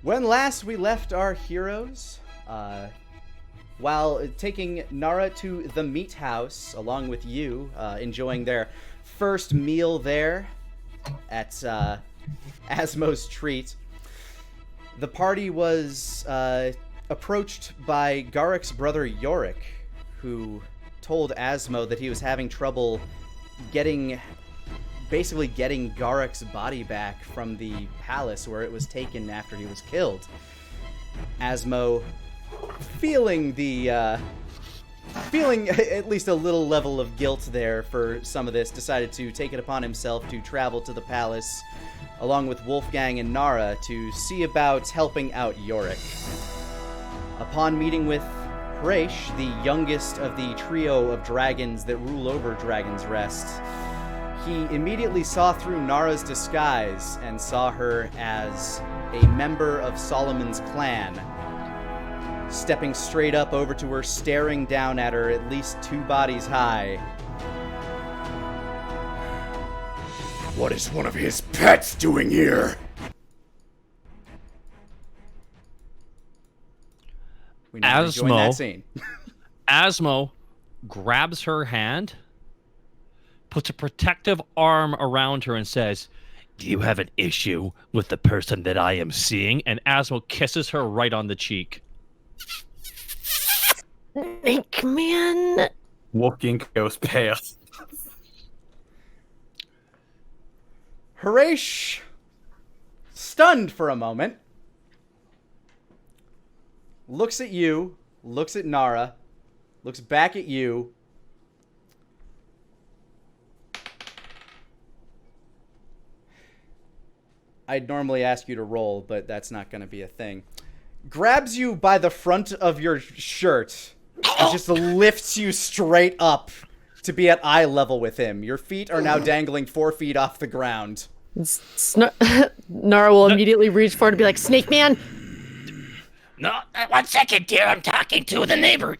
When last we left our heroes, while taking Nara to the meat house, along with you, enjoying their first meal there at Asmo's Treat, the party was approached by Garrick's brother Yorick, who told Asmo that he was having trouble getting Garrick's body back from the palace where it was taken after he was killed. Asmo, feeling at least a little level of guilt there for some of this, decided to take it upon himself to travel to the palace along with Wolfgang and Nara to see about helping out Yorick. Upon meeting with Hresh, the youngest of the trio of dragons that rule over Dragon's Rest, he immediately saw through Nara's disguise and saw her as a member of Solomon's clan. Stepping straight up over to her, staring down at her at least 2 bodies high. What is one of his pets doing here? We now rejoin that scene. Asmo grabs her hand, puts a protective arm around her, and says, "Do you have an issue with the person that I am seeing?" And Asmo kisses her right on the cheek. Snake man. Wolfgang goes pale. Hresh, stunned for a moment, looks at you, looks at Nara, looks back at you. I'd normally ask you to roll, but that's not going to be a thing. Grabs you by the front of your shirt and just lifts you straight up to be at eye level with him. Your feet are now dangling 4 feet off the ground. Nara will immediately reach forward and be like, "Snake man!" No, 1 second, dear. I'm talking to the neighbor.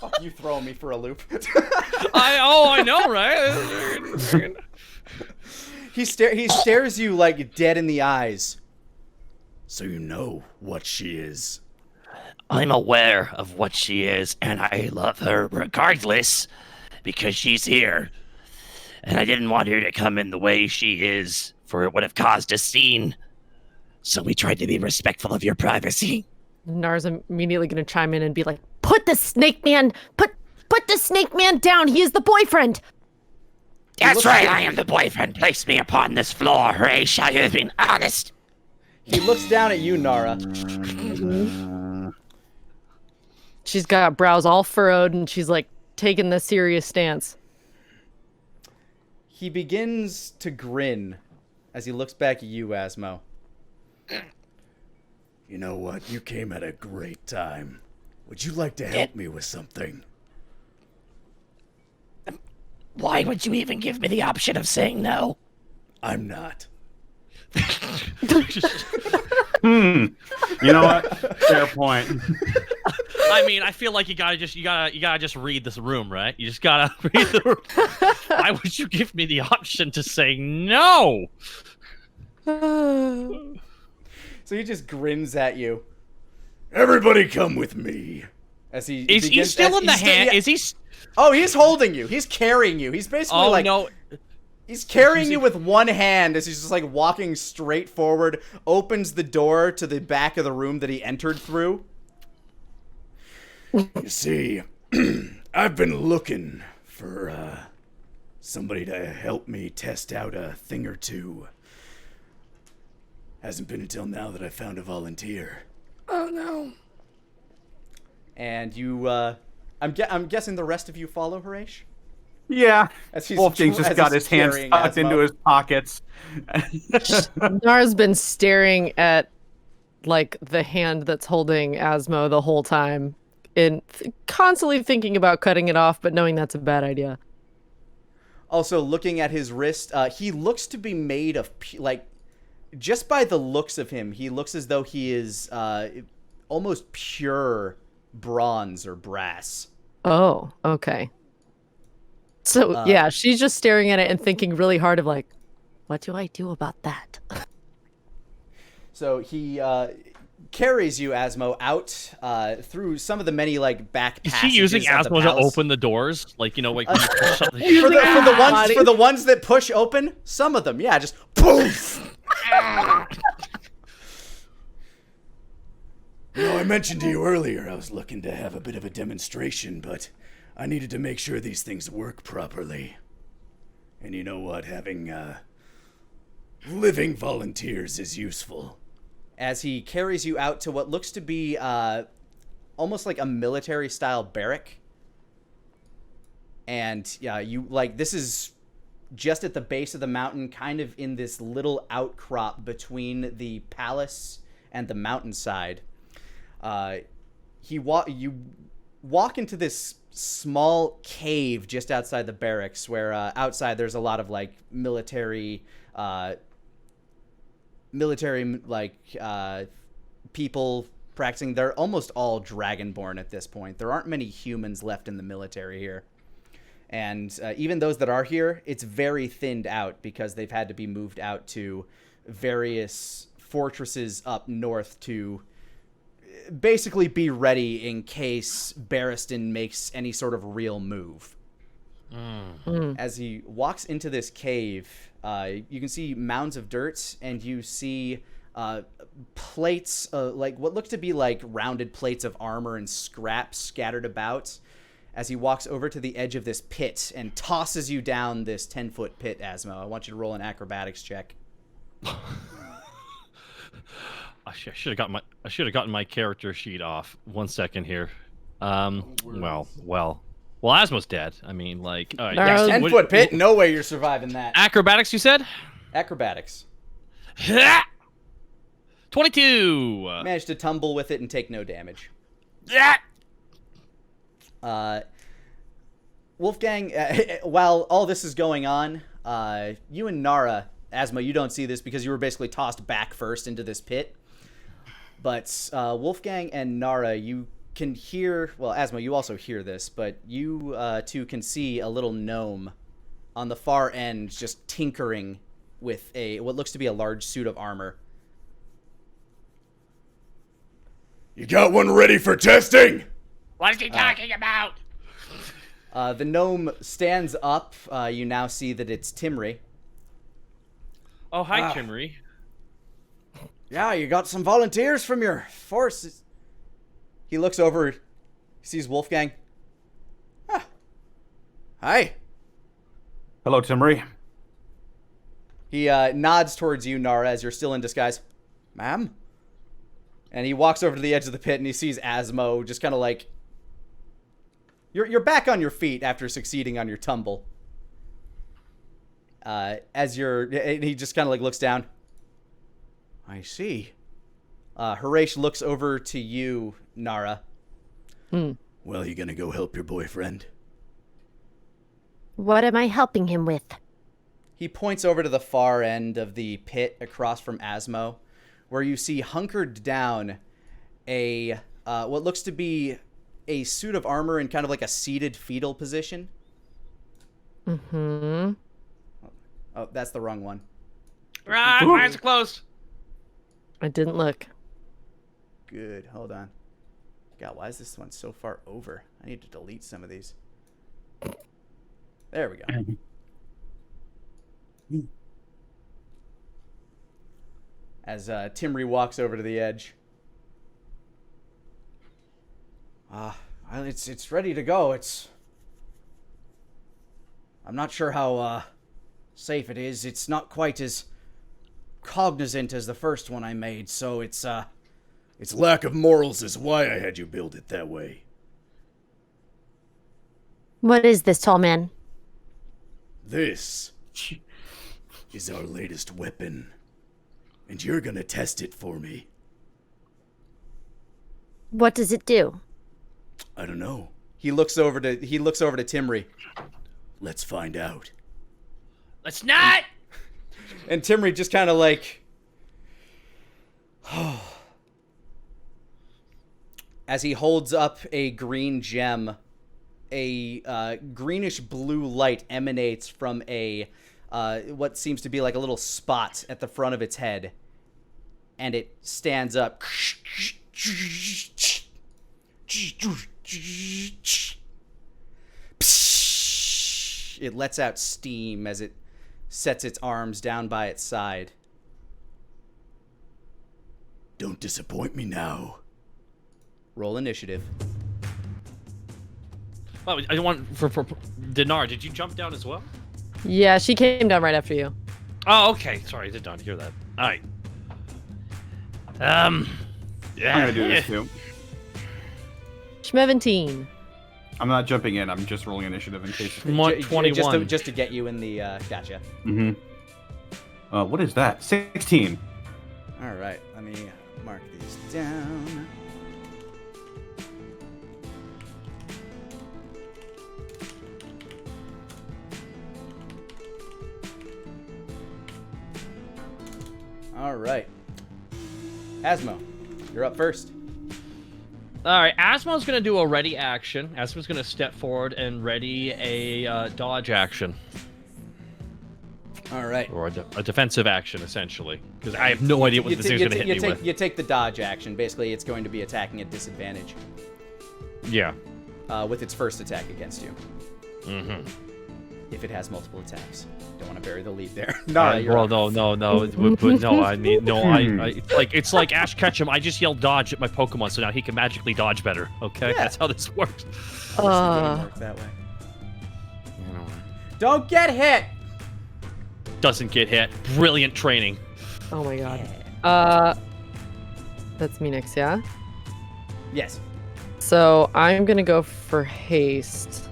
Fuck, you throwing me for a loop. I know, right? He stares you like dead in the eyes. So you know what she is. I'm aware of what she is, and I love her regardless, because she's here. And I didn't want her to come in the way she is, for it would have caused a scene. So we tried to be respectful of your privacy. Nara's immediately going to chime in and be like, "Put the snake man, put the snake man down. He is the boyfriend." That's right, I am the boyfriend. Place me upon this floor, Ray. Shall you have been honest? He looks down at you, Nara. She's got brows all furrowed and she's like taking the serious stance. He begins to grin as he looks back at you, Asmo. You know what? You came at a great time. Would you like to help me with something? Why would you even give me the option of saying no? I'm not. You know what? Fair point. I mean, I feel like you gotta just read this room, right? You just gotta read the room. Why would you give me the option to say no? So he just grins at you. Everybody come with me. As he Is he still in the hand? Is he? Oh, he's holding you. He's carrying you. He's basically no. He's carrying you with one hand as he's just like walking straight forward, opens the door to the back of the room that he entered through. You see, I've been looking for somebody to help me test out a thing or two. Hasn't been until now that I found a volunteer. Oh no. And you, I'm guessing the rest of you follow Hresh? Yeah. As he's Wolfgang's just got his hands carrying tucked Asmo. into his pockets. Nara's been staring at like the hand that's holding Asmo the whole time and constantly thinking about cutting it off, but knowing that's a bad idea. Also, looking at his wrist, he looks to be made of, just by the looks of him, he looks as though he is almost pure bronze or brass. Oh, okay. So, yeah, she's just staring at it and thinking really hard of like, What do I do about that? So he carries you, Asmo, out through some of the many like back Is passages he using of the Asmo to palace. open the doors? Like, you know, like when you push something. For the ones that push open, some of them, yeah, just poof. I mentioned to you earlier I was looking to have a bit of a demonstration, but I needed to make sure these things work properly. And you know what? Having living volunteers is useful. As he carries you out to what looks to be almost like a military-style barrack. And yeah, you like this is just at the base of the mountain, kind of in this little outcrop between the palace and the mountainside. You walk into this small cave just outside the barracks, where outside there's a lot of like military people practicing. They're almost all dragonborn at this point. There aren't many humans left in the military here. And even those that are here, it's very thinned out because they've had to be moved out to various fortresses up north to basically be ready in case Barristan makes any sort of real move. As he walks into this cave, you can see mounds of dirt, and you see plates, like what look to be like rounded plates of armor and scraps scattered about, as he walks over to the edge of this pit and tosses you down this 10-foot pit, Asmo. I want you to roll an acrobatics check. I should have gotten my character sheet off. 1 second here. Well, Asmo's dead. I mean, like, all right. No. Yeah, 10-foot pit? No way you're surviving that. Acrobatics, you said? Acrobatics. 22. Managed to tumble with it and take no damage. Wolfgang, while all this is going on, you and Nara, Asmo, you don't see this because you were basically tossed back first into this pit. But Wolfgang and Nara, you can hear, well, Asmo, you also hear this, but you two can see a little gnome on the far end just tinkering with what looks to be a large suit of armor. You got one ready for testing? What is he talking about? The gnome stands up. You now see that it's Timry. Oh, hi, Timry. Yeah, you got some volunteers from your forces. He looks over, sees Wolfgang. Ah. Hi. Hello, Timry. He nods towards you, Nara, as you're still in disguise. Ma'am? And he walks over to the edge of the pit and he sees Asmo just kind of like... You're back on your feet after succeeding on your tumble. And he just kind of like looks down. I see. Harish looks over to you, Nara. Well, you gonna go help your boyfriend? What am I helping him with? He points over to the far end of the pit across from Asmo, where you see hunkered down a what looks to be a suit of armor in kind of like a seated fetal position. Mm-hmm. Oh, that's the wrong one. Eyes are closed. I didn't look. Good. Hold on. God, why is this one so far over? I need to delete some of these. There we go. As Timry walks over to the edge. It's ready to go. I'm not sure how safe it is. It's not quite as cognizant as the first one I made, so it's lack of morals is why I had you build it that way. What is this, tall man? This is our latest weapon, and you're gonna test it for me. What does it do? I don't know. He looks over to Timry. Let's find out. Let's not! And Timry just kind of like as he holds up a green gem, a greenish blue light emanates from a what seems to be like a little spot at the front of its head, and it stands up. It lets out steam as it sets its arms down by its side. Don't disappoint me now. Roll initiative. Oh, I want for Dinar. Did you jump down as well? Yeah, she came down right after you. Oh, okay. Sorry, I did not hear that. All right. Yeah. I'm gonna do this too. Schmeventeen. I'm not jumping in. I'm just rolling initiative in case. 21. Just to get you in the gotcha. Mm-hmm. What is that? 16. All right, let me mark these down. All right, Asmo, you're up first. All right, Asmo's going to do a ready action. Asmo's going to step forward and ready a dodge action. All right. Or a defensive action, essentially. Because I have no idea what this thing's going to hit me with. You take the dodge action. Basically, it's going to be attacking at disadvantage. Yeah. With its first attack against you. Mm-hmm. If it has multiple attacks. Don't want to bury the lead there. Bro, no. But no, I need it's like Ash Ketchum. I just yelled dodge at my Pokemon, so now he can magically dodge better. Okay, Yeah. That's how this works. Work that way. Don't get hit. Doesn't get hit. Brilliant training. Oh my god. That's me next, yeah? Yes. So I'm gonna go for haste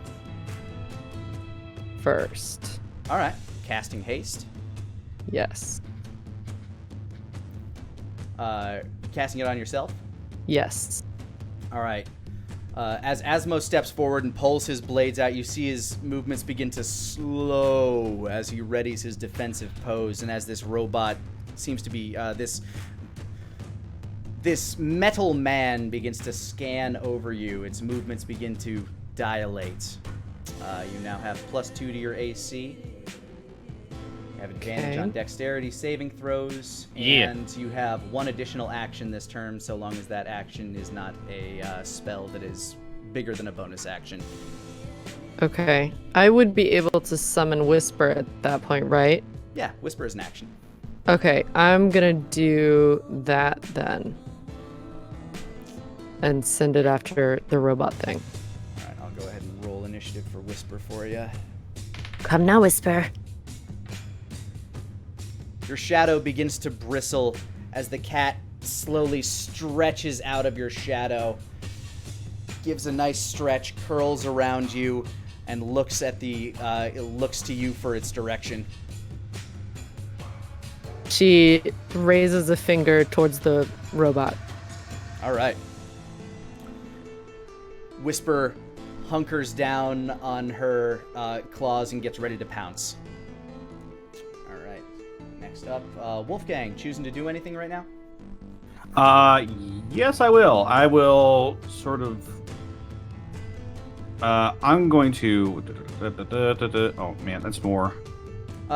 first. All right. Casting haste. Yes. Casting it on yourself. Yes. All right. As Asmo steps forward and pulls his blades out, you see his movements begin to slow as he readies his defensive pose, and as this robot seems to be this metal man begins to scan over you, its movements begin to dilate. You now have +2 to your AC. You have advantage on dexterity saving throws, and you have one additional action this turn, so long as that action is not a spell that is bigger than a bonus action. Okay. I would be able to summon Whisper at that point, right? Yeah, Whisper is an action. Okay, I'm gonna do that then. And send it after the robot thing. All right, I'll go ahead and roll initiative for Whisper for you. Come now, Whisper. Your shadow begins to bristle as the cat slowly stretches out of your shadow, gives a nice stretch, curls around you, and looks at it looks to you for its direction. She raises a finger towards the robot. All right. Whisper hunkers down on her claws and gets ready to pounce. All right. Next up, Wolfgang, choosing to do anything right now? Yes, I will. I will sort of. I'm going to. Oh man, that's more.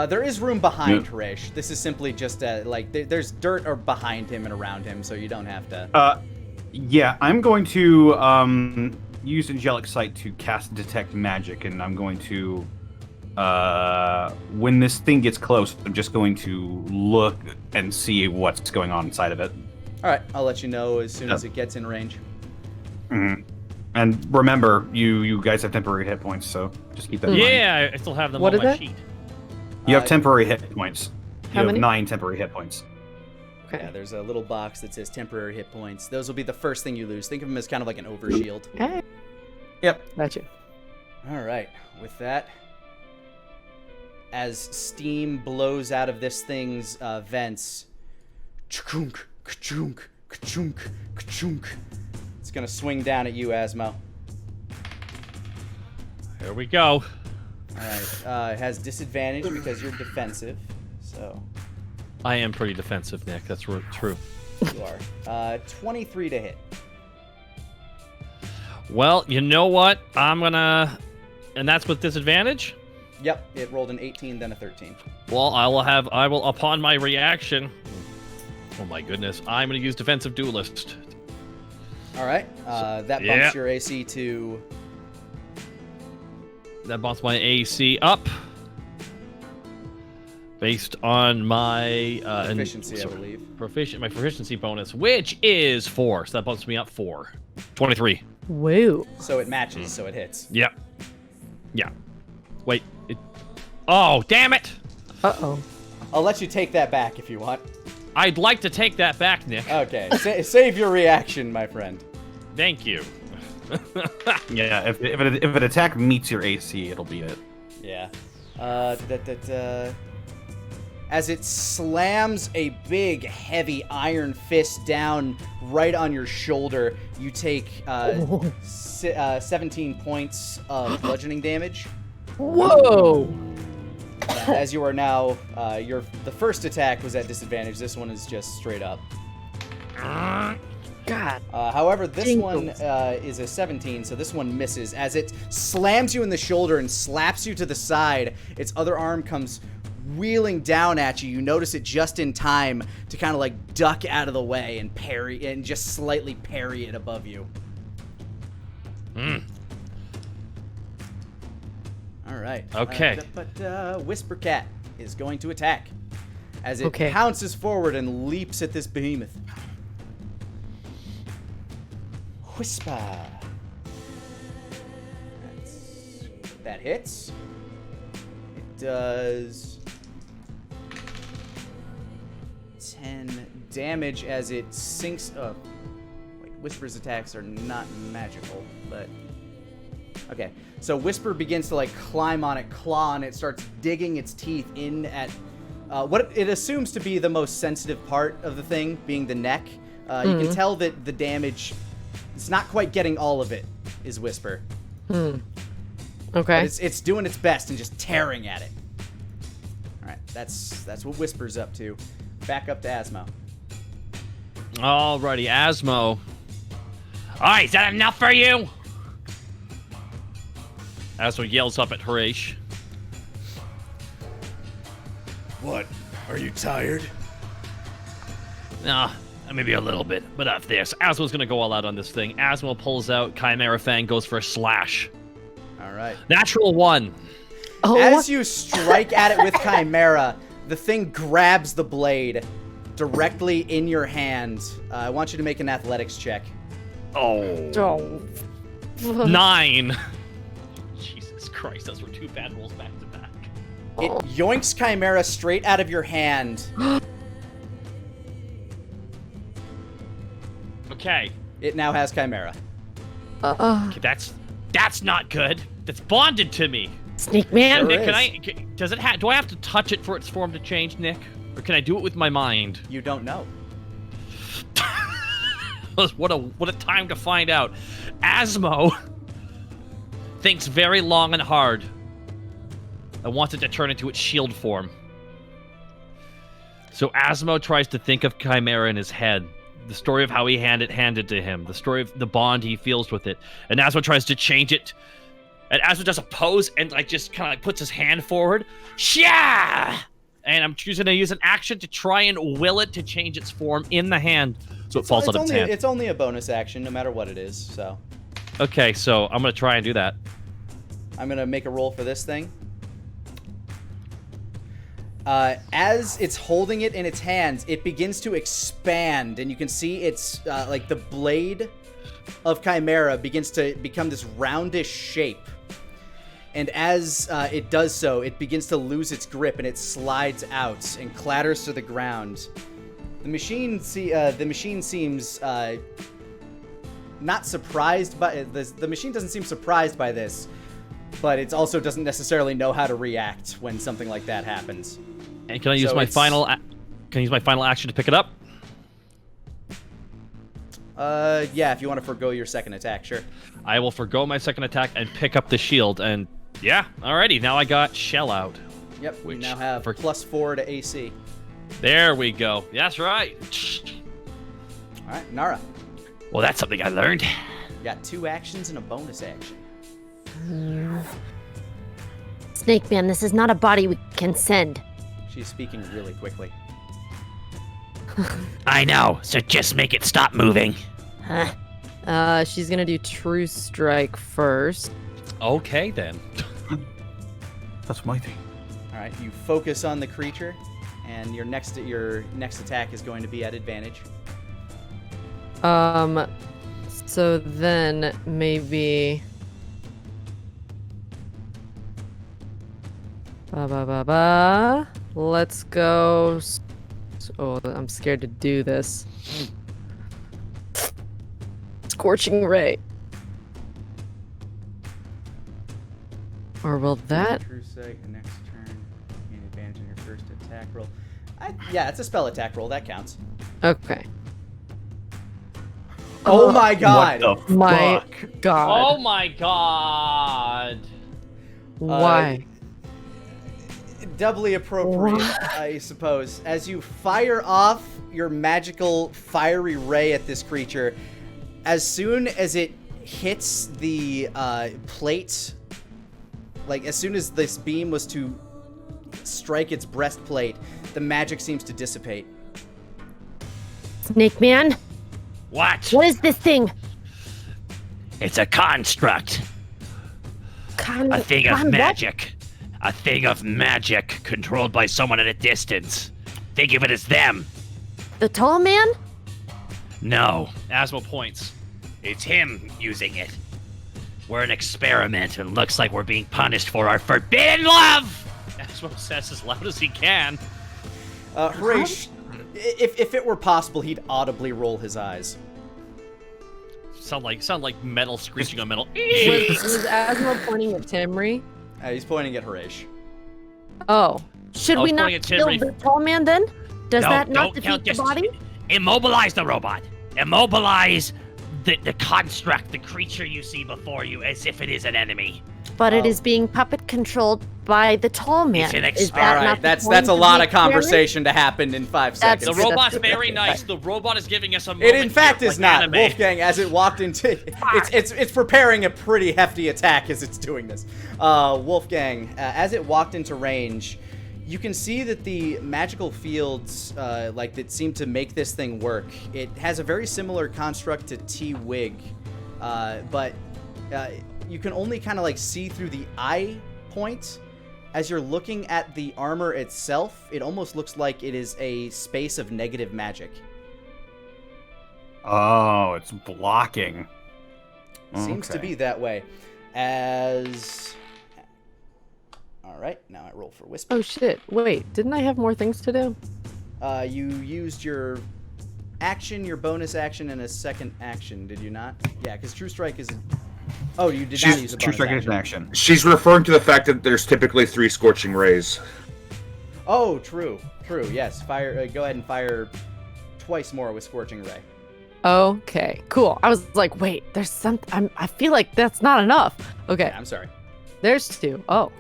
There is room behind Harish. This is simply just there's dirt or behind him and around him, so you don't have to. Yeah, I'm going to use Angelic Sight to cast Detect Magic, and I'm going to, when this thing gets close, I'm just going to look and see what's going on inside of it. All right, I'll let you know as soon as it gets in range. Mm-hmm. And remember, you guys have temporary hit points, so just keep that in mind. Yeah, I still have them What on is my that? sheet. You have temporary hit points. How You have many? 9 temporary hit points. Okay. Yeah, there's a little box that says temporary hit points. Those will be the first thing you lose. Think of them as kind of like an overshield. Hey. Yep. Gotcha. All right, with that, as steam blows out of this thing's vents, ka-chunk, ka-chunk, ka-chunk, ka-chunk. It's gonna swing down at you, Asmo. Here we go. All right, it has disadvantage because you're defensive, so I am pretty defensive, Nick. That's true. you are. 23 to hit. Well, you know what? I'm gonna... And that's with disadvantage? Yep, it rolled an 18, then a 13. Well, I will, upon my reaction. Oh my goodness, I'm going to use Defensive Duelist. All right, that bumps yeah. your AC to... That bumps my AC up. Based on my... Proficiency, I believe. My proficiency bonus, which is 4. So that bumps me up 4. 23. Whoa. So it matches, so it hits. Yep. Yeah. Wait. Oh, damn it! Uh-oh. I'll let you take that back if you want. I'd like to take that back, Nick. Okay, save your reaction, my friend. Thank you. Yeah, if an attack meets your AC, it'll beat it. Yeah. As it slams a big, heavy iron fist down right on your shoulder, you take 17 points of bludgeoning damage. Whoa! As you are now, the first attack was at disadvantage. This one is just straight up. God. However, this Jingles. one is a 17, so this one misses. As it slams you in the shoulder and slaps you to the side, its other arm comes wheeling down at you. You notice it just in time to kind of like duck out of the way and parry, and just slightly parry it above you. All right. Okay. But Whisper Cat is going to attack as it Okay. pounces forward and leaps at this behemoth. Whisper. That hits. It does 10 damage as it sinks. Wait, Whisper's attacks are not magical, but okay. So Whisper begins to like climb on it, claw on it, starts digging its teeth in at what it assumes to be the most sensitive part of the thing, being the neck. You can tell that the damage, it's not quite getting all of it, is Whisper. Okay. But it's doing its best and just tearing at it. All right, that's what Whisper's up to. Back up to Asmo. Alrighty, Asmo. Alright, is that enough for you? Asmo yells up at Harish. What? Are you tired? Nah, maybe a little bit, but up there. So Asmo's gonna go all out on this thing. Asmo pulls out Chimera Fang, goes for a slash. All right. Natural 1. Oh, As you strike at it with Chimera, the thing grabs the blade directly in your hand. I want you to make an athletics check. oh. 9. Jesus Christ, those were 2 bad rolls back to back. It yoinks Chimera straight out of your hand. Okay. It now has Chimera. Okay, that's not good. That's bonded to me. Sneak man. Sure Nick, is. do I have to touch it for its form to change, Nick? Or can I do it with my mind? You don't know. What a time to find out. Asmo thinks very long and hard and wants it to turn into its shield form. So Asmo tries to think of Chimera in his head. The story of how he handed to him. The story of the bond he feels with it. And Asmo tries to change it. And Asmo does a pose and like just kind of like puts his hand forward. Shia! And I'm choosing to use an action to try and will it to change its form in the hand. So it falls out of its hand. It's only a bonus action, no matter what it is, so. Okay, so I'm going to try and do that. I'm going to make a roll for this thing. As it's holding it in its hands, it begins to expand, and you can see it's like the blade of Chimera begins to become this roundish shape. And as it does so, it begins to lose its grip, and it slides out and clatters to the ground. The machine seems not surprised by this. The machine doesn't seem surprised by this, but it also doesn't necessarily know how to react when something like that happens. And can I use So my it's- final action to pick it up? Yeah, if you want to forgo your second attack, sure. I will forgo my second attack and pick up the shield. And yeah, alrighty. Now I got shell out. Yep, we Which now have for- +4 to AC. There we go. That's right. All right, Nara, Well, that's something I learned. you got 2 actions and a bonus action. Snake Man, this is not a body we can send. She's speaking really quickly. I know, so just make it stop moving. Huh? She's gonna do True Strike first. Okay, then. That's my thing. All right, you focus on the creature, and your next attack is going to be at advantage. So then maybe. Let's go. Oh, I'm scared to do this. Scorching Ray. Or will that? True Sight, the next turn, gain advantage on your first attack roll. Yeah, it's a spell attack roll. That counts. Okay. Oh my god! What the My fuck? God. Oh my god. Why? Doubly appropriate, I suppose. As you fire off your magical fiery ray at this creature, as soon as it hits the plate, like as soon as this beam was to strike its breastplate, the magic seems to dissipate. Snake Man, What? what is this thing? It's a construct. A thing of magic. A thing of magic controlled by someone at a distance. Think of it as them. The tall man? No, Asmo points. it's him using it. We're an experiment and looks like we're being punished for our forbidden love! Asmo says as loud as he can. Harish, if it were possible, he'd audibly roll his eyes. Sound like metal screeching on metal. Was Asmo pointing at Timry? He's pointing at Harish. Oh. Should I we was not pointing at kill Timmy. the tall man then? Does No, that not don't count defeat the this. body? Immobilize the robot. Immobilize the construct, the creature you see before you, as if it is an enemy. But it is being puppet controlled by the tall man. It's an Is that All experiment. not right, the that's point a of lot the of conversation to happen in 5 That's seconds. The good. robot's very nice. The robot is giving us a It moment in fact here, is like not. anime. Wolfgang, as it walked into, it's preparing a pretty hefty attack as it's doing this. Wolfgang, as it walked into range, you can see that the magical fields, that seem to make this thing work. It has a very similar construct to T-Wig, but you can only kind of like see through the eye point. As you're looking at the armor itself, it almost looks like it is a space of negative magic. Oh, it's blocking. Seems to Okay. be that way. All right, now I roll for Whisper. Oh shit. Wait, didn't I have more things to do? You used your action, your bonus action, and a second action, did you not? Yeah, because True Strike is... Oh, you did not use a True bonus strike is action. an action. She's referring to the fact that there's typically 3 scorching rays. Oh, true, yes. Fire. Go ahead and fire twice more with Scorching Ray. Okay, cool. I was like, wait, there's something. I feel like that's not enough. Okay, Yeah, I'm sorry. there's 2. Oh,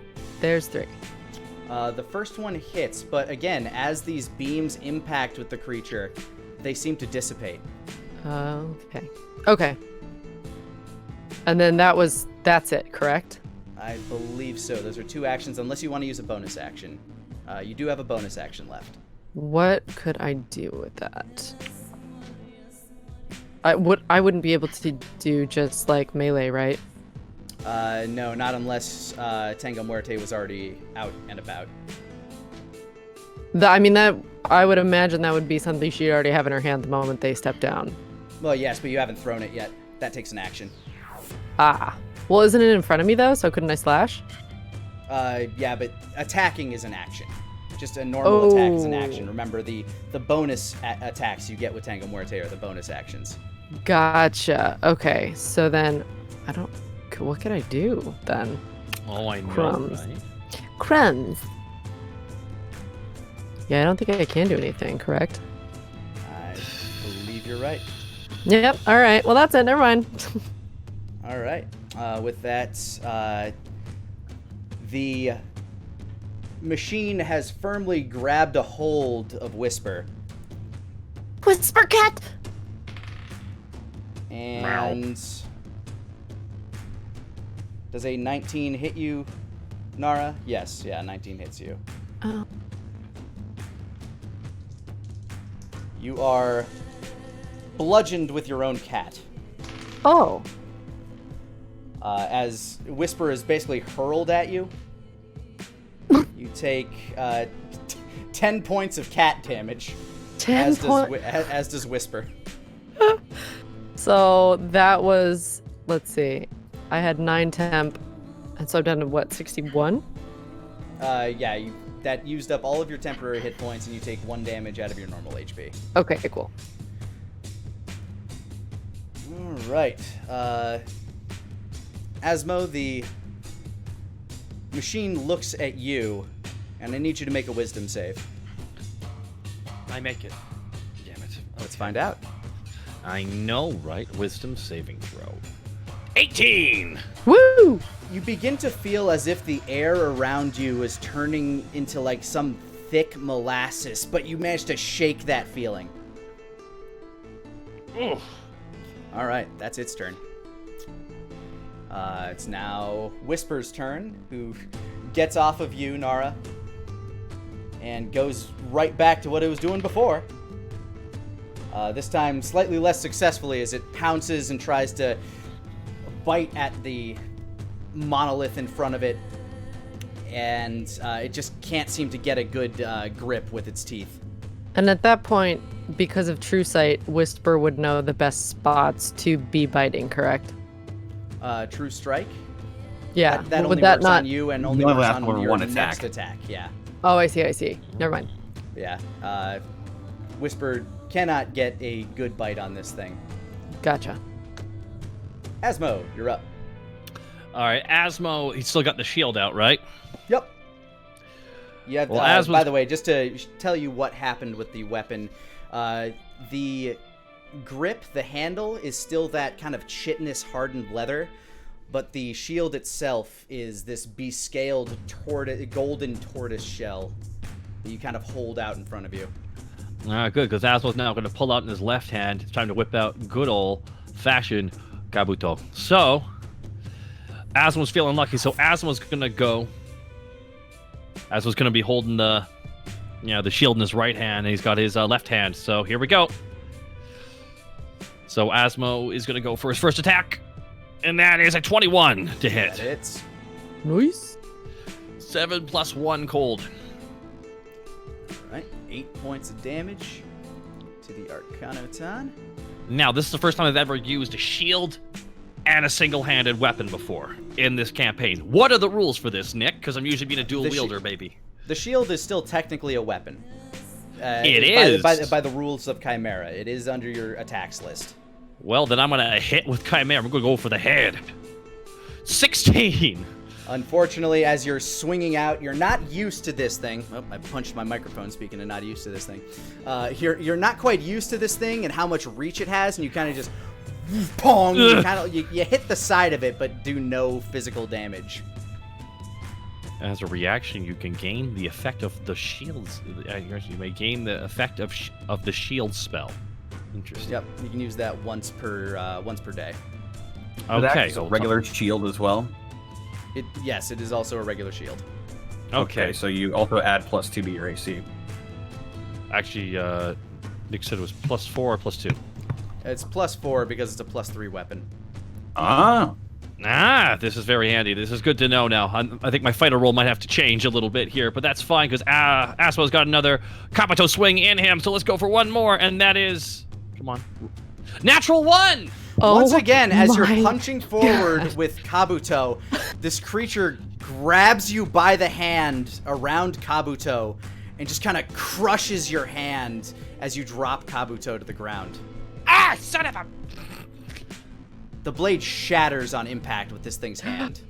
there's 3. The first one hits, but again, as these beams impact with the creature, they seem to dissipate. Okay. And then that's it, correct? I believe so. Those are 2 actions, unless you want to use a bonus action. You do have a bonus action left. What could I do with that? I wouldn't be able to do just like melee, right? No, not unless Tango Muerte was already out and about. That I would imagine that would be something she'd already have in her hand the moment they step down. Well, yes, but you haven't thrown it yet. That takes an action. Ah. Well, isn't it in front of me though? So couldn't I slash? Yeah, but attacking is an action. Just a normal attack is an Oh. action. Remember, the bonus attacks you get with Tango Muerte are the bonus actions. Gotcha. Okay. So then, what could I do then? Oh, I know, Crumbs. right? Crumbs. Yeah, I don't think I can do anything, correct? I believe you're right. Yep. All right. Well, that's it. Never mind. All right. With that, the machine has firmly grabbed a hold of Whisper. Whisper Cat! And does a 19 hit you, Nara, yes, yeah, 19 hits you. Oh. You are bludgeoned with your own cat. Oh. As Whisper is basically hurled at you, you take 10 points of cat damage. 10 points. As does Whisper. So that was, let's see, I had 9 temp, and so I'm down to what, 61? Yeah, that used up all of your temporary hit points, and you take 1 damage out of your normal HP. Okay, cool. All right. Asmo, the machine looks at you, and I need you to make a wisdom save. I make it. Damn it. Let's find out. I know, right? Wisdom saving throw. 18! Woo! You begin to feel as if the air around you is turning into like some thick molasses, but you manage to shake that feeling. Oof. All right, that's its turn. It's now Whisper's turn, who gets off of you, Nara, and goes right back to what it was doing before. This time slightly less successfully as it pounces and tries to bite at the monolith in front of it, and it just can't seem to get a good grip with its teeth. And at that point, because of True Sight, Whisper would know the best spots to be biting, correct? True Strike? Yeah. That only would that works not... on you and only You only works have on your one next attack. attack. Yeah. Oh, I see. Never mind. Yeah. Whisper cannot get a good bite on this thing. Gotcha. Asmo, you're up. All right, Asmo, he's still got the shield out, right? Yep. Yeah. Well, Asmo's... By the way, just to tell you what happened with the weapon, the grip, the handle, is still that kind of chitinous hardened leather, but the shield itself is this bescaled golden tortoise shell that you kind of hold out in front of you. Good, because Asmo's now going to pull out in his left hand. It's time to whip out good old-fashioned Kabuto. So, Asmo's feeling lucky, so Asmo's going to go. Asmo's going to be holding the shield in his right hand, and he's got his left hand. So, here we go. So, Asmo is going to go for his first attack, and that is a 21 to hit. That hits. Nice. 7 plus 1 cold. All right, 8 points of damage to the Arcanoton. Now, this is the first time I've ever used a shield and a single-handed weapon before in this campaign. What are the rules for this, Nick? Because I'm usually being a dual wielder, baby. The shield is still technically a weapon. It is. By the rules of Chimera. It is under your attacks list. Well, then I'm going to hit with Chimera. I'm going to go for the head. 16! Unfortunately, as you're swinging out, you're not used to this thing. Oh, I punched my microphone, speaking of not used to this thing. You're not quite used to this thing and how much reach it has, and you kind of just... Pong! You hit the side of it, but do no physical damage. As a reaction, you can gain the effect of the shields. You may gain the effect of the shield spell. Interesting. Yep, you can use that once per day. Okay, so regular shield as well. Yes, it is also a regular shield. Okay, So you also add +2 to your AC. Actually, Nick said it was +4 or +2. It's +4 because it's a +3 weapon. This is very handy. This is good to know now. I think my fighter roll might have to change a little bit here, but that's fine because Asmo's got another Kabuto swing in him. So let's go for one more, and that is, come on, natural 1. Once again, as you're my punching forward with Kabuto, this creature grabs you by the hand around Kabuto and just kind of crushes your hand as you drop Kabuto to the ground. Ah, son of a... The blade shatters on impact with this thing's hand.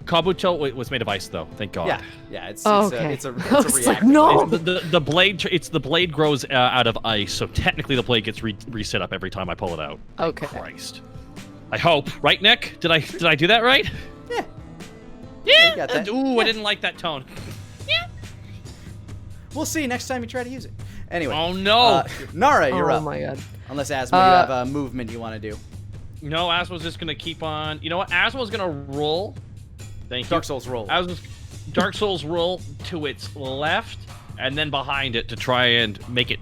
Kabuto was made of ice, though. Thank God. Yeah, it's Okay. it's a I was like, reactive. no! The blade grows out of ice, so technically the blade gets reset up every time I pull it out. Okay. Christ. I hope, right, Nick? Did I do that right? Yeah. Yeah. You got that. Ooh, I didn't like that tone. We'll see next time you try to use it. Anyway. Oh no. Nara, you're up. Oh my god. Unless Asmo, you have a movement you want to do. No, Asmo's just gonna keep on. You know what? Asmo's gonna roll. Thank you. Dark Souls roll. Dark Souls roll to its left, and then behind it to try and make it,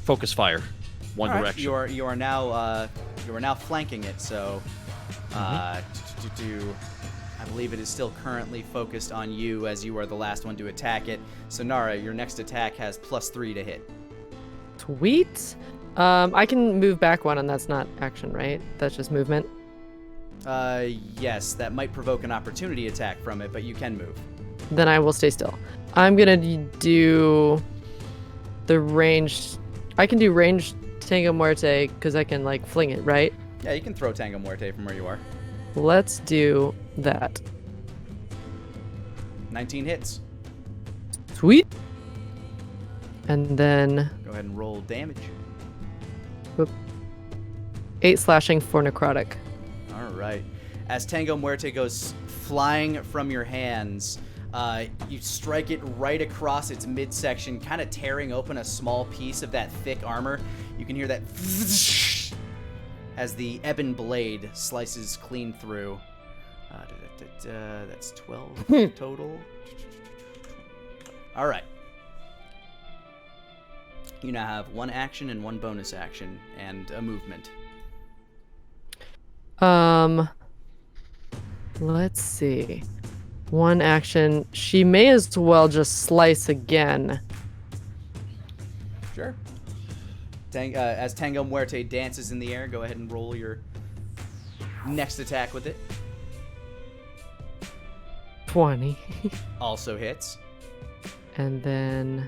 focus fire one All right, direction. You are now flanking it. So, I believe it is still currently focused on you, as you are the last one to attack it. So Nara, your next attack has +3 to hit. Sweet. I can move back one, and that's not action, right? That's just movement. Yes, that might provoke an opportunity attack from it, but you can move. Then I will stay still. I'm gonna do the ranged. I can do ranged Tango Muerte because I can like fling it, right? Yeah, you can throw Tango Muerte from where you are. Let's do that. 19 hits. Sweet. And then Go ahead and roll damage. 8 slashing for necrotic. All right. As Tango Muerte goes flying from your hands, you strike it right across its midsection, kind of tearing open a small piece of that thick armor. You can hear that as the ebon blade slices clean through. That's 12 total. All right. You now have 1 action and 1 bonus action and a movement. Let's see. 1 action. She may as well just slice again. Sure. As Tango Muerte dances in the air, go ahead and roll your next attack with it. 20. Also hits. And then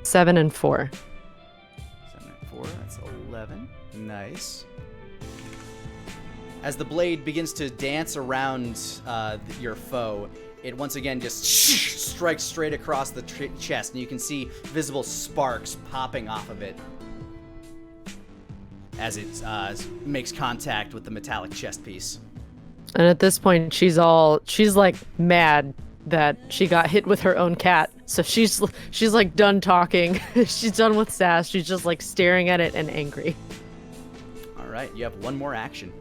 7 and 4. 7 and 4, that's 11. Nice. As the blade begins to dance around your foe, it once again just strikes straight across the chest, and you can see visible sparks popping off of it as it makes contact with the metallic chest piece. And at this point, she's like mad that she got hit with her own cat. So she's like done talking. She's done with sass. She's just like staring at it and angry. All right, you have 1 more action.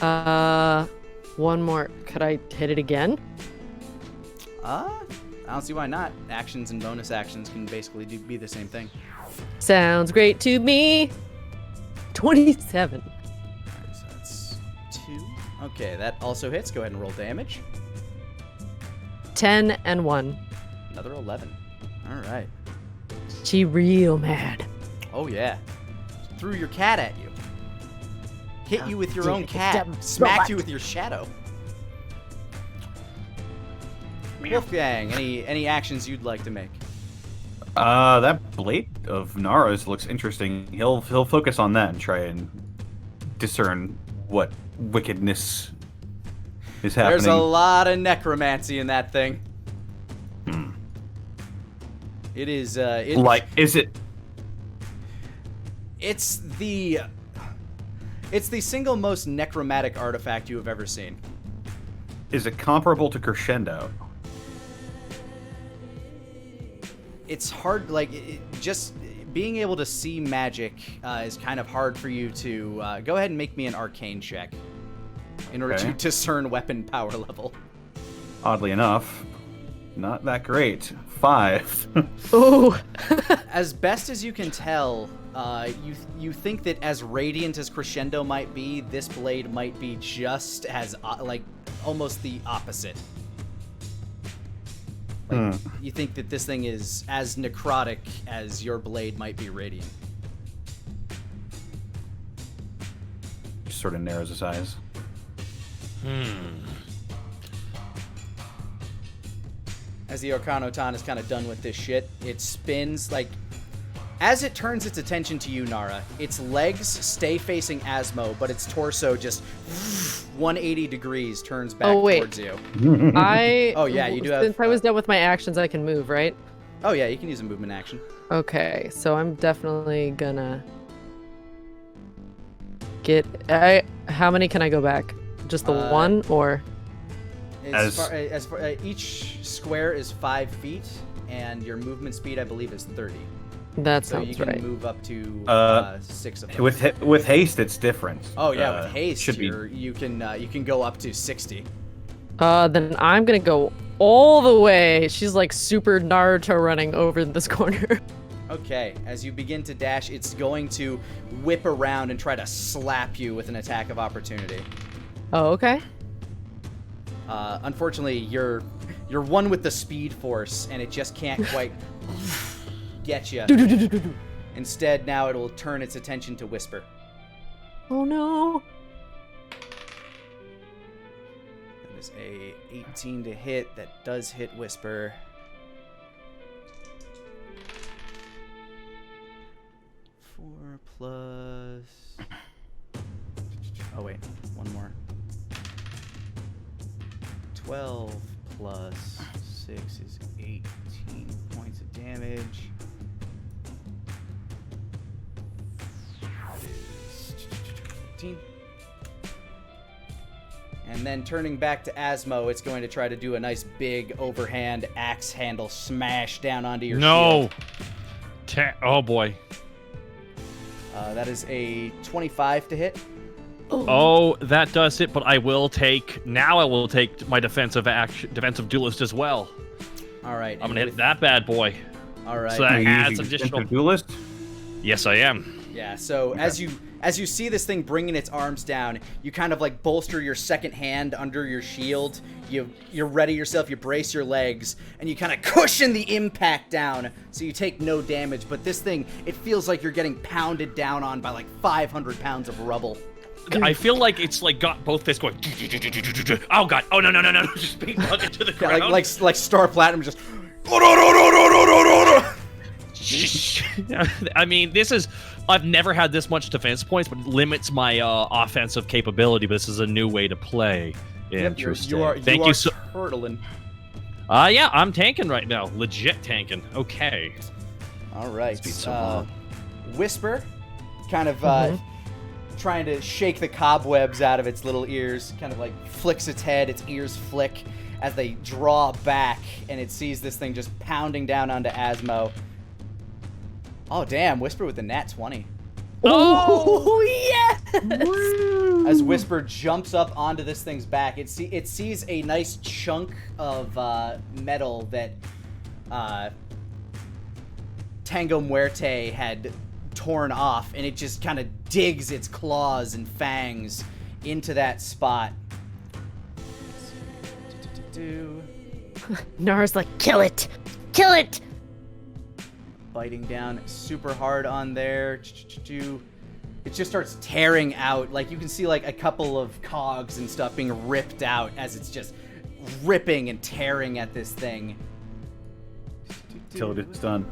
1 more. Could I hit it again? I don't see why not. Actions and bonus actions can basically be the same thing. Sounds great to me. 27. All right, so that's 2. Okay, that also hits. Go ahead and roll damage. 10 and 1. Another 11. All right. She real mad. Oh, yeah. Threw your cat at you. Hit you with your own cat. dumb Smacked robot. you with your shadow. Wolfgang, any actions you'd like to make? That blade of Nara's looks interesting. He'll focus on that and try and discern what wickedness is happening. There's a lot of necromancy in that thing. It is. Is it? It's the single most necromantic artifact you have ever seen. Is it comparable to Crescendo? It's hard, just being able to see magic is kind of hard for you to... go ahead and make me an arcane check in order to discern weapon power level. Oddly enough, not that great. 5. Oh. As best as you can tell, you think that as radiant as Crescendo might be, this blade might be just as, almost the opposite. You think that this thing is as necrotic as your blade might be radiant. Just sort of narrows his eyes. As the Arcanotan is kind of done with this shit, it spins, as it turns its attention to you, Nara, its legs stay facing Asmo, but its torso just 180 degrees turns back towards you. Oh, yeah, you do have... Since I was done with my actions, I can move, right? Oh, yeah, you can use a movement action. Okay, so I'm definitely gonna get... how many can I go back? Just the 1, or...? Each square is 5 feet, and your movement speed, I believe, is 30. That So sounds you can right. move up to 6 of them. With haste, it's different. Oh yeah, with haste, should be. you can go up to 60. Then I'm gonna go all the way. She's like super Naruto running over in this corner. Okay, as you begin to dash, it's going to whip around and try to slap you with an attack of opportunity. Oh, okay. Unfortunately, you're one with the speed force, and it just can't quite get you. Instead, now it'll turn its attention to Whisper. Oh no. That is a 18 to hit. That does hit Whisper. Four plus... Oh wait, one more. 12 plus 6 is 18 points of damage. That is 15. And then turning back to Asmo, it's going to try to do a nice big overhand axe handle smash down onto your shield. Oh boy. That is a 25 to hit. Oh, that does it, but I will take my defensive duelist as well. All right. I'm gonna hit that bad boy. All right. So that Are you adds using additional. defensive duelist? Yes, I am. Yeah, so as you see this thing bringing its arms down, you kind of like bolster your second hand under your shield. You ready yourself, you brace your legs, and you kind of cushion the impact down so you take no damage. But this thing, it feels like you're getting pounded down on by like 500 pounds of rubble. I feel like it's like got both fists going. Oh god! Oh no! Just being dug into the Yeah, ground. like Star Platinum just. I mean, I've never had this much defense points, but it limits my offensive capability. But this is a new way to play. Interesting. Thank you so. Turtling. Yeah, I'm tanking right now. Legit tanking. Okay. All right. So long. Whisper, kind of trying to shake the cobwebs out of its little ears, kind of like flicks its head, its ears flick as they draw back, and it sees this thing just pounding down onto Asmo. Oh, damn. Whisper with the nat 20. Oh, yes! As Whisper jumps up onto this thing's back, it sees a nice chunk of metal that Tango Muerte had torn off, and it just kind of digs its claws and fangs into that spot. Nara's like, kill it! Kill it! Biting down super hard on there. It just starts tearing out. Like, you can see like a couple of cogs and stuff being ripped out as it's just ripping and tearing at this thing. Till it is done.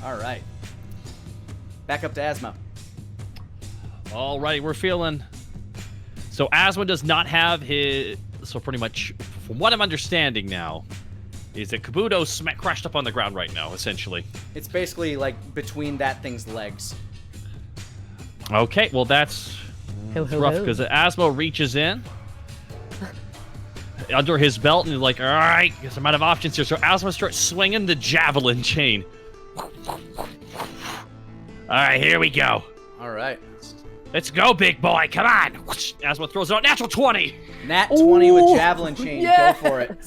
All right. Back up to Asmo. All right, we're feeling. So Asmo does not have his. So pretty much, from what I'm understanding now, is that Kabuto's crashed up on the ground right now, essentially. It's basically like between that thing's legs. Okay, well that's rough because Asmo reaches in under his belt and he's like, all right, guess I'm out of options here. So Asmo starts swinging the javelin chain. All right, here we go. All right. Let's go, big boy. Come on. Asmo throws it out. Natural 20. Nat 20 with javelin chain. Yes! Go for it.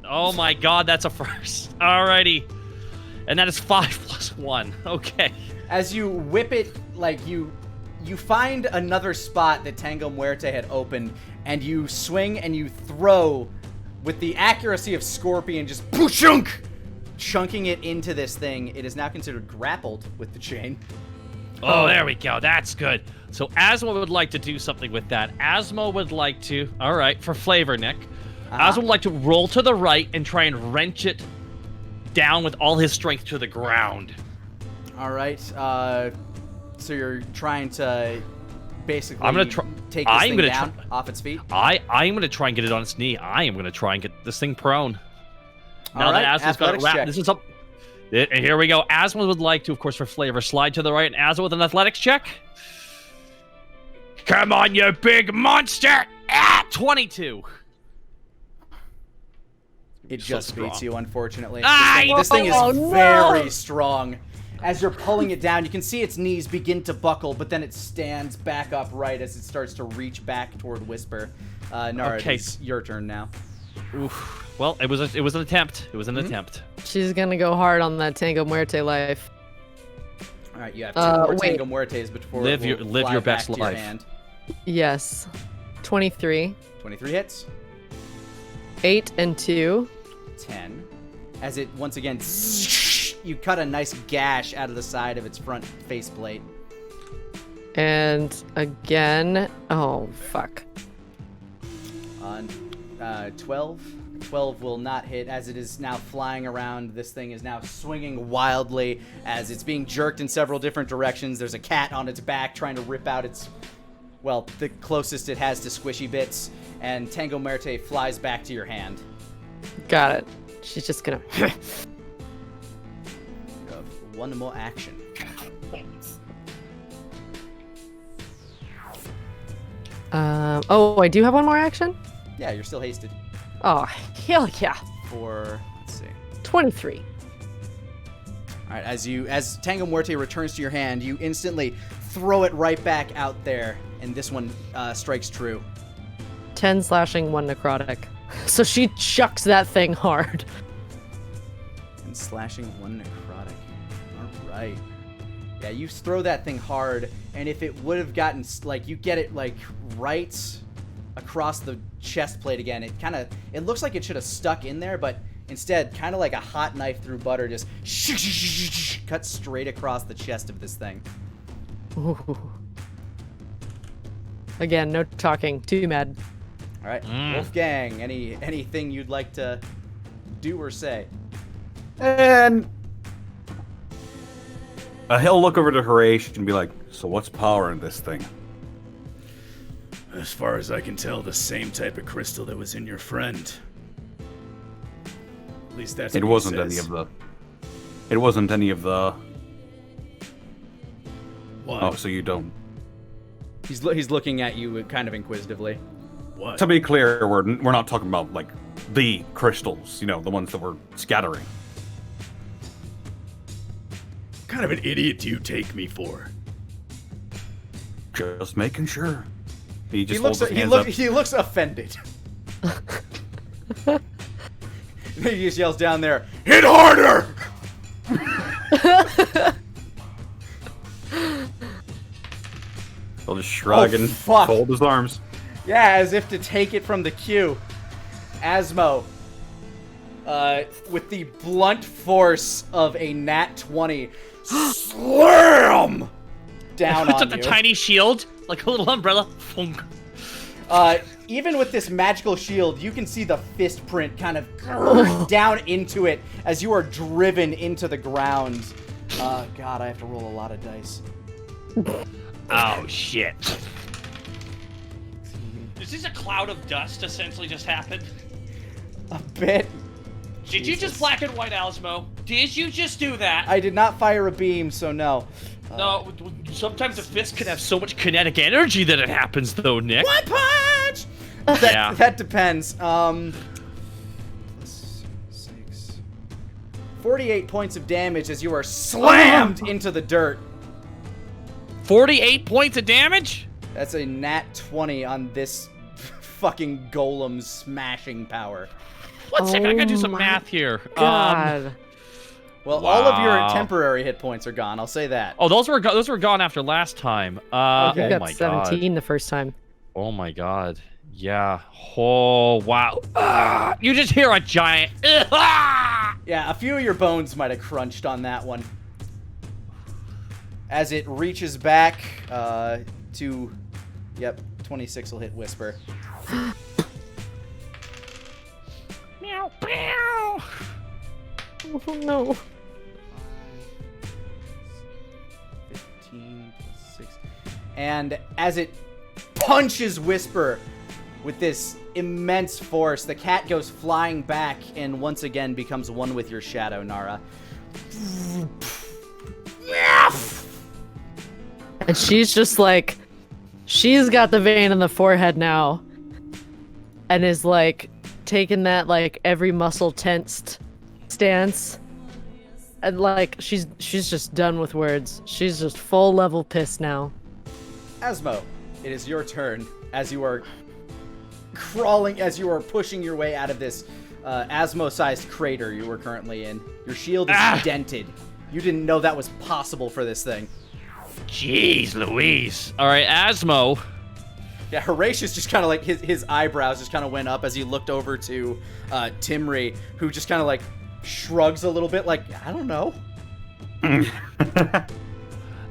Oh my god, that's a first. Alrighty. And that is 5 plus 1. Okay. As you whip it, like you find another spot that Tango Muerte had opened, and you swing and you throw with the accuracy of Scorpion, just pooshunk, chunking it into this thing. It is now considered grappled with the chain. Oh, there we go. That's good. So Asmo would like to do something with that. Asmo would like to, all right, for flavor, Nick. Asmo would like to roll to the right and try and wrench it down with all his strength to the ground. All right. So you're trying to basically I'm gonna take this thing down off its feet? I'm going to try and get it on its knee. I am going to try and get this thing prone. Now All right, that Asmo's got it athletics wrapped, check. this is up. Here we go. Asmo would like to, of course, for flavor, slide to the right, and Asmo with an athletics check. Come on, you big monster! 22. It So just beats strong. you, unfortunately. Ah, This thing is no. very strong. As you're pulling it down, you can see its knees begin to buckle, but then it stands back upright as it starts to reach back toward Whisper. Nara, Okay. it's your turn now. Oof. Well, it was an attempt. It was an attempt. She's gonna go hard on that Tango Muerte life. All right, you have 2 more wait. Tango Muertes before Live it your- will live fly your back best to your life. hand. Yes. 23, 23 hits. 8, and 2. 10. As it once again, you cut a nice gash out of the side of its front faceplate. And again, oh fuck. On 12. 12 will not hit as it is now flying around. This thing is now swinging wildly as it's being jerked in several different directions. There's a cat on its back trying to rip out its, well, the closest it has to squishy bits. And Tango Muerte flies back to your hand. Got it. She's just gonna. You have 1 more action. Oh, I do have 1 more action? Yeah, you're still hasted. Oh, hell yeah. For, let's see. 23. All right, as Tango Muerte returns to your hand, you instantly throw it right back out there, and this one strikes true. 10 slashing, 1 necrotic. So she chucks that thing hard. And slashing 1 necrotic. All right. Yeah, you throw that thing hard, and if it would have gotten, like, you get it, like, right across the chest plate again, it looks like it should have stuck in there, but instead, kind of like a hot knife through butter, just cuts straight across the chest of this thing. Ooh. Again, no talking. Too mad. All right, Wolfgang, anything you'd like to do or say? And he'll look over to Harash and be like, "So what's powering this thing?" As far as I can tell, the same type of crystal that was in your friend. At least that's It what he wasn't says. It wasn't any of the. What? Oh, so you don't. He's looking at you kind of inquisitively. What? To be clear, we're not talking about like the crystals, the ones that we're scattering. What kind of an idiot do you take me for? Just making sure. He just He looks holds his hands up. he looks offended. He just yells down there, Hit harder! He'll just shrug Oh, and fuck. fold his arms. yeah, as if to take it from the cue. Asmo, with the blunt force of a nat 20, slam down Puts on up the you. tiny shield, like a little umbrella. Funk. Even with this magical shield, you can see the fist print kind of down into it as you are driven into the ground. God, I have to roll a lot of dice. Oh, shit. Is this a cloud of dust essentially just happened? A bit. Did you just black and white Asmo? Did you just do that? I did not fire a beam, so no. No, sometimes a fist can have so much kinetic energy that it happens, though, Nick. One punch! Yeah. That depends. 48 points of damage as you are slammed into the dirt. 48 points of damage? That's a nat 20 on this fucking golem smashing power. One second, I gotta do Oh some my math here. God. Well, all of your Wow. temporary hit points are gone. I'll say that. Oh, those were gone after last time. Okay. You Oh got my 17 god. the first time. Oh my god. Yeah. Oh wow. You just hear a giant. Yeah, a few of your bones might have crunched on that one. As it reaches back to, yep, 26 will hit Whisper. Meow, meow. Oh no. 15 plus 6. And as it punches Whisper with this immense force, the cat goes flying back and once again becomes one with your shadow, Nara. And she's just like, she's got the vein in the forehead now. And is like taking that like every muscle tensed stance. like she's just done with words. She's just full level pissed now. Asmo, it is your turn as you are crawling, as you are pushing your way out of this Asmo-sized crater you were currently in. Your shield is dented. You didn't know that was possible for this thing. Jeez Louise. All right, Asmo. Yeah, Horatius just kind of like, his eyebrows just kind of went up as he looked over to Timry, who just kind of like shrugs a little bit like, I don't know.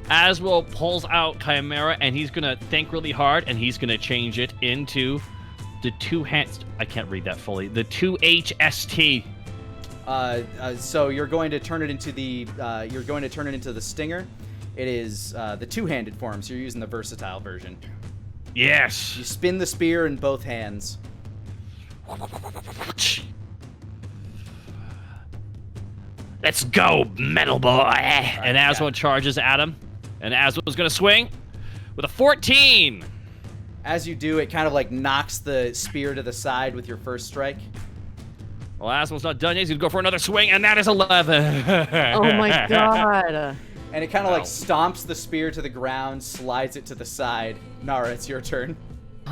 Asmo pulls out Chimera, and he's going to think really hard, and he's going to change it into the two hands. I can't read that fully. The 2HST. So you're going to turn it into the Stinger. It is the two-handed form, so you're using the versatile version. Yes. You spin the spear in both hands. Let's go, metal boy. And Asmo charges at him. And Asmo's going to swing with a 14. As you do, it kind of like knocks the spear to the side with your first strike. Well, Asmo's not done yet. He's going to go for another swing, and that is 11. Oh my god. And it kind of like stomps the spear to the ground, slides it to the side. Nara, it's your turn.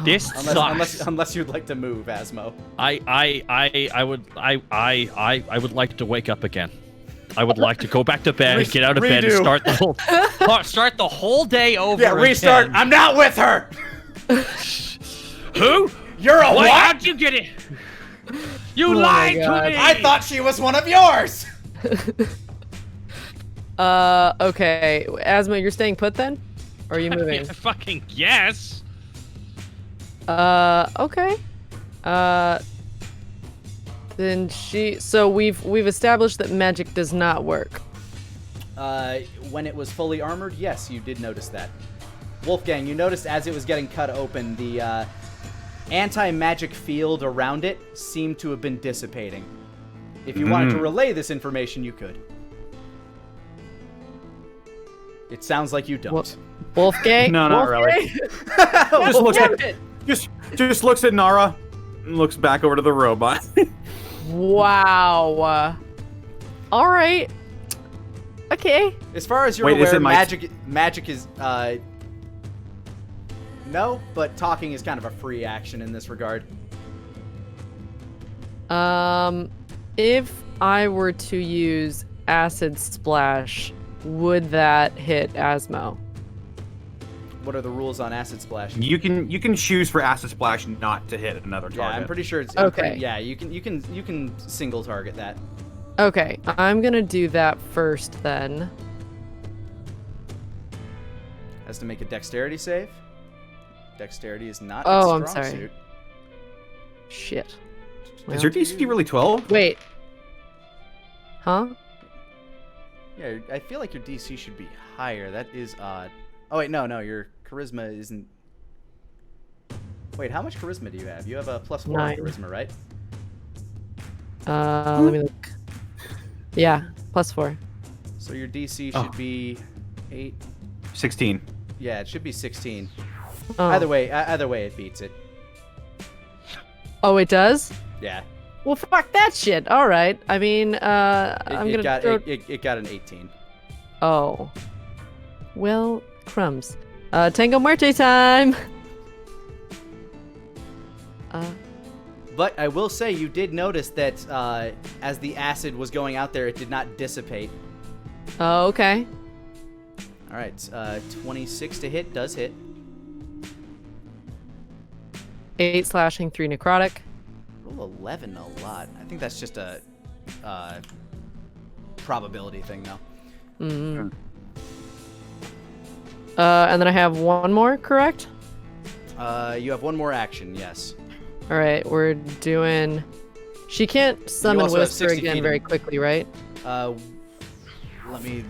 This sucks. Unless you'd like to move, Asmo. I would like to wake up again. I would like to go back to bed, get out of bed, and start the whole day over. Yeah, restart. Again. I'm not with her. Who? You're a what? How'd you get it? You lied to me. I thought she was one of yours. Okay. Asmo, you're staying put then? Or are you moving? Fucking yes. Okay. Then so we've established that magic does not work. When it was fully armored, yes, you did notice that. Wolfgang, you noticed as it was getting cut open, the anti-magic field around it seemed to have been dissipating. If you wanted to relay this information, you could. It sounds like you don't. Wolfgang? No, not really. Just looks at Nara and looks back over to the robot. Wow. All right. Okay. As far as you're aware, magic is no, but talking is kind of a free action in this regard. If I were to use Acid Splash, would that hit Asmo? What are the rules on Acid Splash? You can choose for Acid Splash not to hit another target. Yeah, I'm pretty sure it's okay. Yeah, you can single target that. Okay, I'm gonna do that first then. Has to make a dexterity save. Dexterity is not Oh, its I'm strong sorry. suit. Shit. Is your DC really 12? Wait. Huh? Yeah, I feel like your DC should be higher. That is odd. Oh wait, no, your charisma isn't. Wait, how much charisma do you have? You have a +4 9. charisma, right? Let me look. Yeah, +4. So your DC should be 8. 16. Yeah, it should be 16. Oh. Either way, it beats it. Oh, it does? Yeah. Well, fuck that shit. All right. I mean, I'm gonna throw... it got an 18. Oh. Well, crumbs. Tango Muerte time! But I will say you did notice that as the acid was going out there, it did not dissipate. Oh, okay. All right, 26 to hit does hit. 8 slashing, 3 necrotic. Roll 11 a lot. I think that's just a probability thing, though. Mm-hmm. And then I have one more, correct? You have one more action, yes. All right, we're doing... She can't summon also have Whisper 60 again feet very of- quickly, right? Let me...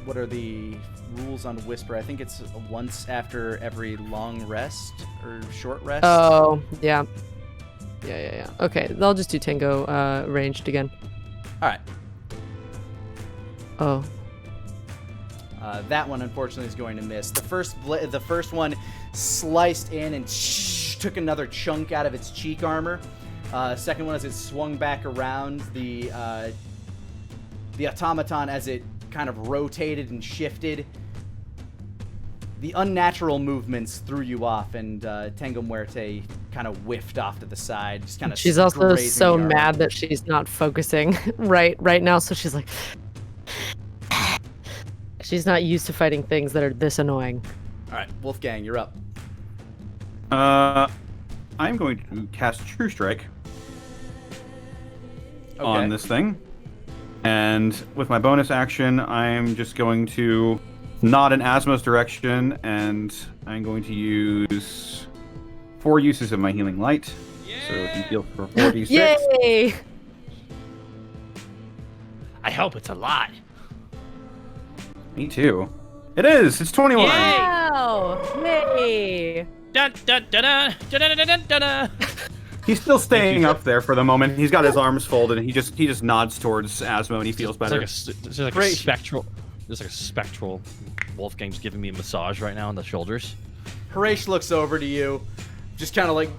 what are the rules on Whisper? I think it's once after every long rest or short rest. Oh, yeah. Yeah. Okay, I'll just do Tango ranged again. All right. Oh. That one, unfortunately, is going to miss. The first one sliced in and took another chunk out of its cheek armor. Second one, as it swung back around, the the automaton, as it kind of rotated and shifted, the unnatural movements threw you off, and Tengo Muerte kind of whiffed off to the side. Just kind of. She's also grazing so Yara. mad that she's not focusing right now, so she's like, she's not used to fighting things that are this annoying. All right, Wolfgang, you're up. I'm going to cast True Strike on this thing. And with my bonus action, I'm just going to nod in Asmo's direction, and I'm going to use 4 uses of my Healing Light. So he heals for 46. Yay! I hope it's a lot. Me too. It is! It's 21! Wow! Yay! Dun, dun, dun, dun, dun, dun, dun, dun, dun. He's still staying up there for the moment. He's got his arms folded, and he just nods towards Asmo, and he feels better. There's like a spectral. There's like a spectral. Wolfgang's giving me a massage right now on the shoulders. Harish looks over to you, just kind of like,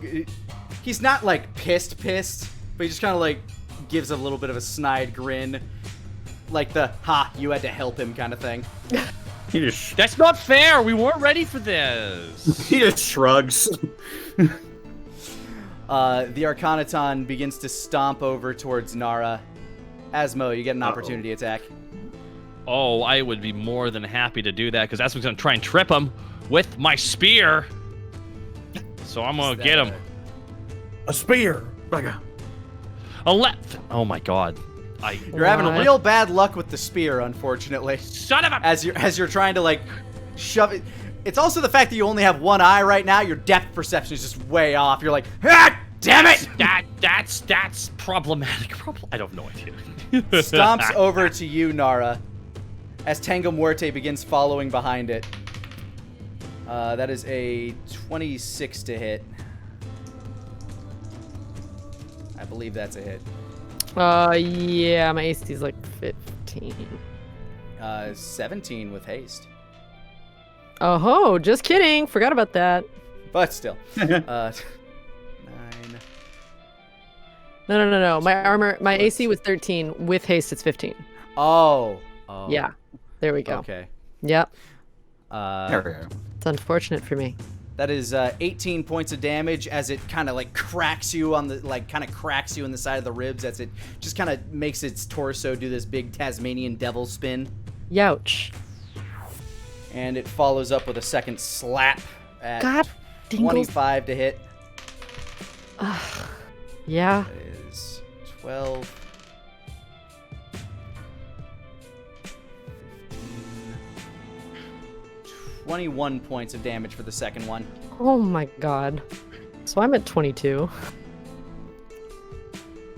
he's not like pissed, but he just kind of like gives a little bit of a snide grin, like the "ha, you had to help him" kind of thing. He just That's not fair. We weren't ready for this. he just shrugs. The Arcanaton begins to stomp over towards Nara. Asmo, you get an opportunity attack. Oh, I would be more than happy to do that because that's what's gonna try and trip him with my spear. So I'm gonna get him. A spear. A left. Oh my god. You're having What? real bad luck with the spear, unfortunately. Son of a. As you're trying to like shove it. It's also the fact that you only have one eye right now. Your depth perception is just way off. You're like, ah, damn it! That's problematic. I don't know idea. Stomps over to you, Nara, as Tango Muerte begins following behind it. That is a 26 to hit. I believe that's a hit. Yeah, my AC is like 15. 17 with haste. Oh, just kidding. Forgot about that. But still. 9. No. My AC was 13. With haste, it's 15. Oh. Yeah. There we go. Okay. Yep. There we go. It's unfortunate for me. That is 18 points of damage as it kind of like cracks you on the cracks you in the side of the ribs as it just kind of makes its torso do this big Tasmanian devil spin. Youch. And it follows up with a second slap at God, dingles. 25 to hit. Yeah. That is 12. 21 points of damage for the second one. Oh my god. So I'm at 22.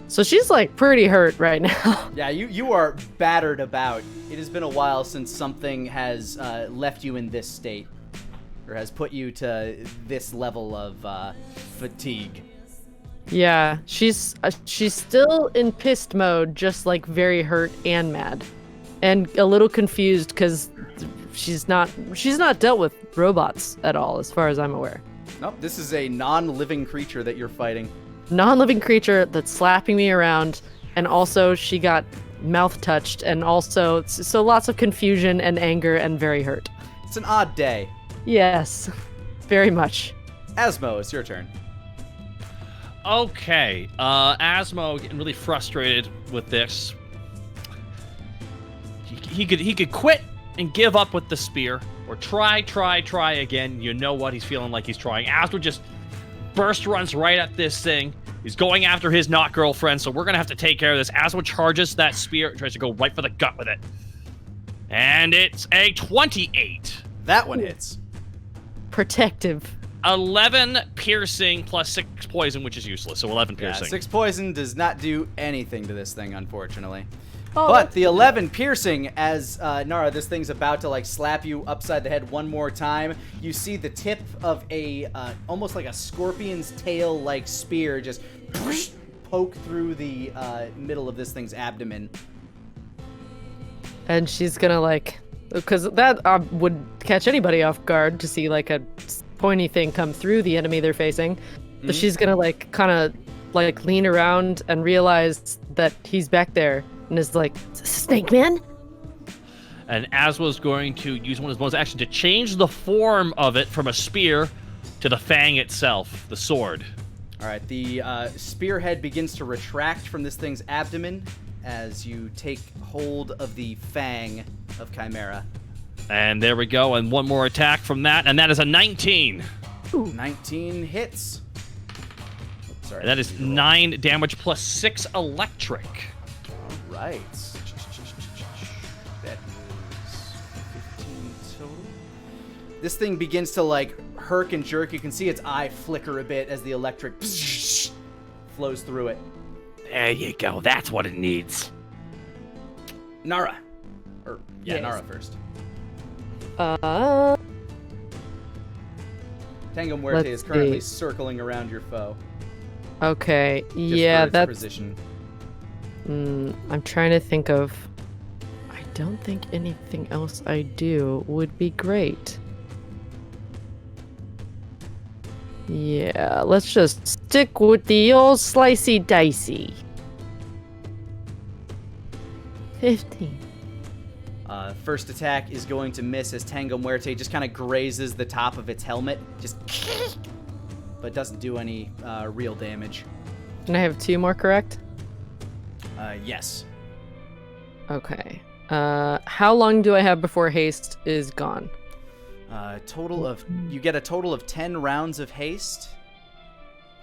So she's like pretty hurt right now. Yeah, you are battered about. It has been a while since something has left you in this state, or has put you to this level of fatigue. Yeah, she's still in pissed mode, just like very hurt and mad, and a little confused because she's not dealt with robots at all, as far as I'm aware. Nope, this is a non-living creature that you're fighting. Non-living creature that's slapping me around, and also she got mouth touched, and also so lots of confusion and anger and very hurt. It's an odd day. Yes, very much. Asmo, it's your turn. Okay, Asmo getting really frustrated with this. He could quit and give up with the spear, or try again. You know what? He's feeling like he's trying. Asmo just runs right at this thing. He's going after his not girlfriend, so we're gonna have to take care of this. Asmo charges that spear, tries to go right for the gut with it, and it's a 28. That one hits. Protective. 11 piercing plus 6 poison, which is useless, so 11 piercing. 6 poison does not do anything to this thing, unfortunately. Oh, But the 11 piercing, as Nara, this thing's about to like slap you upside the head one more time. You see the tip of a almost like a scorpion's tail like spear just poke through the middle of this thing's abdomen. And she's gonna like, because that would catch anybody off guard to see like a pointy thing come through the enemy they're facing. Mm-hmm. So she's gonna like kind of like lean around and realize that he's back there and is like, Snake Man? And Asmo's going to use one of his bonus action to change the form of it from a spear to the fang itself, the sword. All right, the spearhead begins to retract from this thing's abdomen as you take hold of the fang of Chimera. And there we go, and one more attack from that, and that is a 19. 19 hits. Sorry. And that is 9 damage plus 6 electric. All right. That is 15 total. This thing begins to, like, herk and jerk. You can see its eye flicker a bit as the electric flows through it. There you go. That's what it needs. Nara. Yes. Nara first. Tango Muerte Let's is currently see. circling around your foe. okay, Just yeah, for its that's. precision. I'm trying to think of. I don't think anything else I do would be great. Yeah, let's just stick with the old slicey dicey. 15. First attack is going to miss as Tango Muerte just kind of grazes the top of its helmet, just, but doesn't do any real damage. Can I have 2 more correct? Yes. Okay. How long do I have before haste is gone? You get a total of 10 rounds of haste.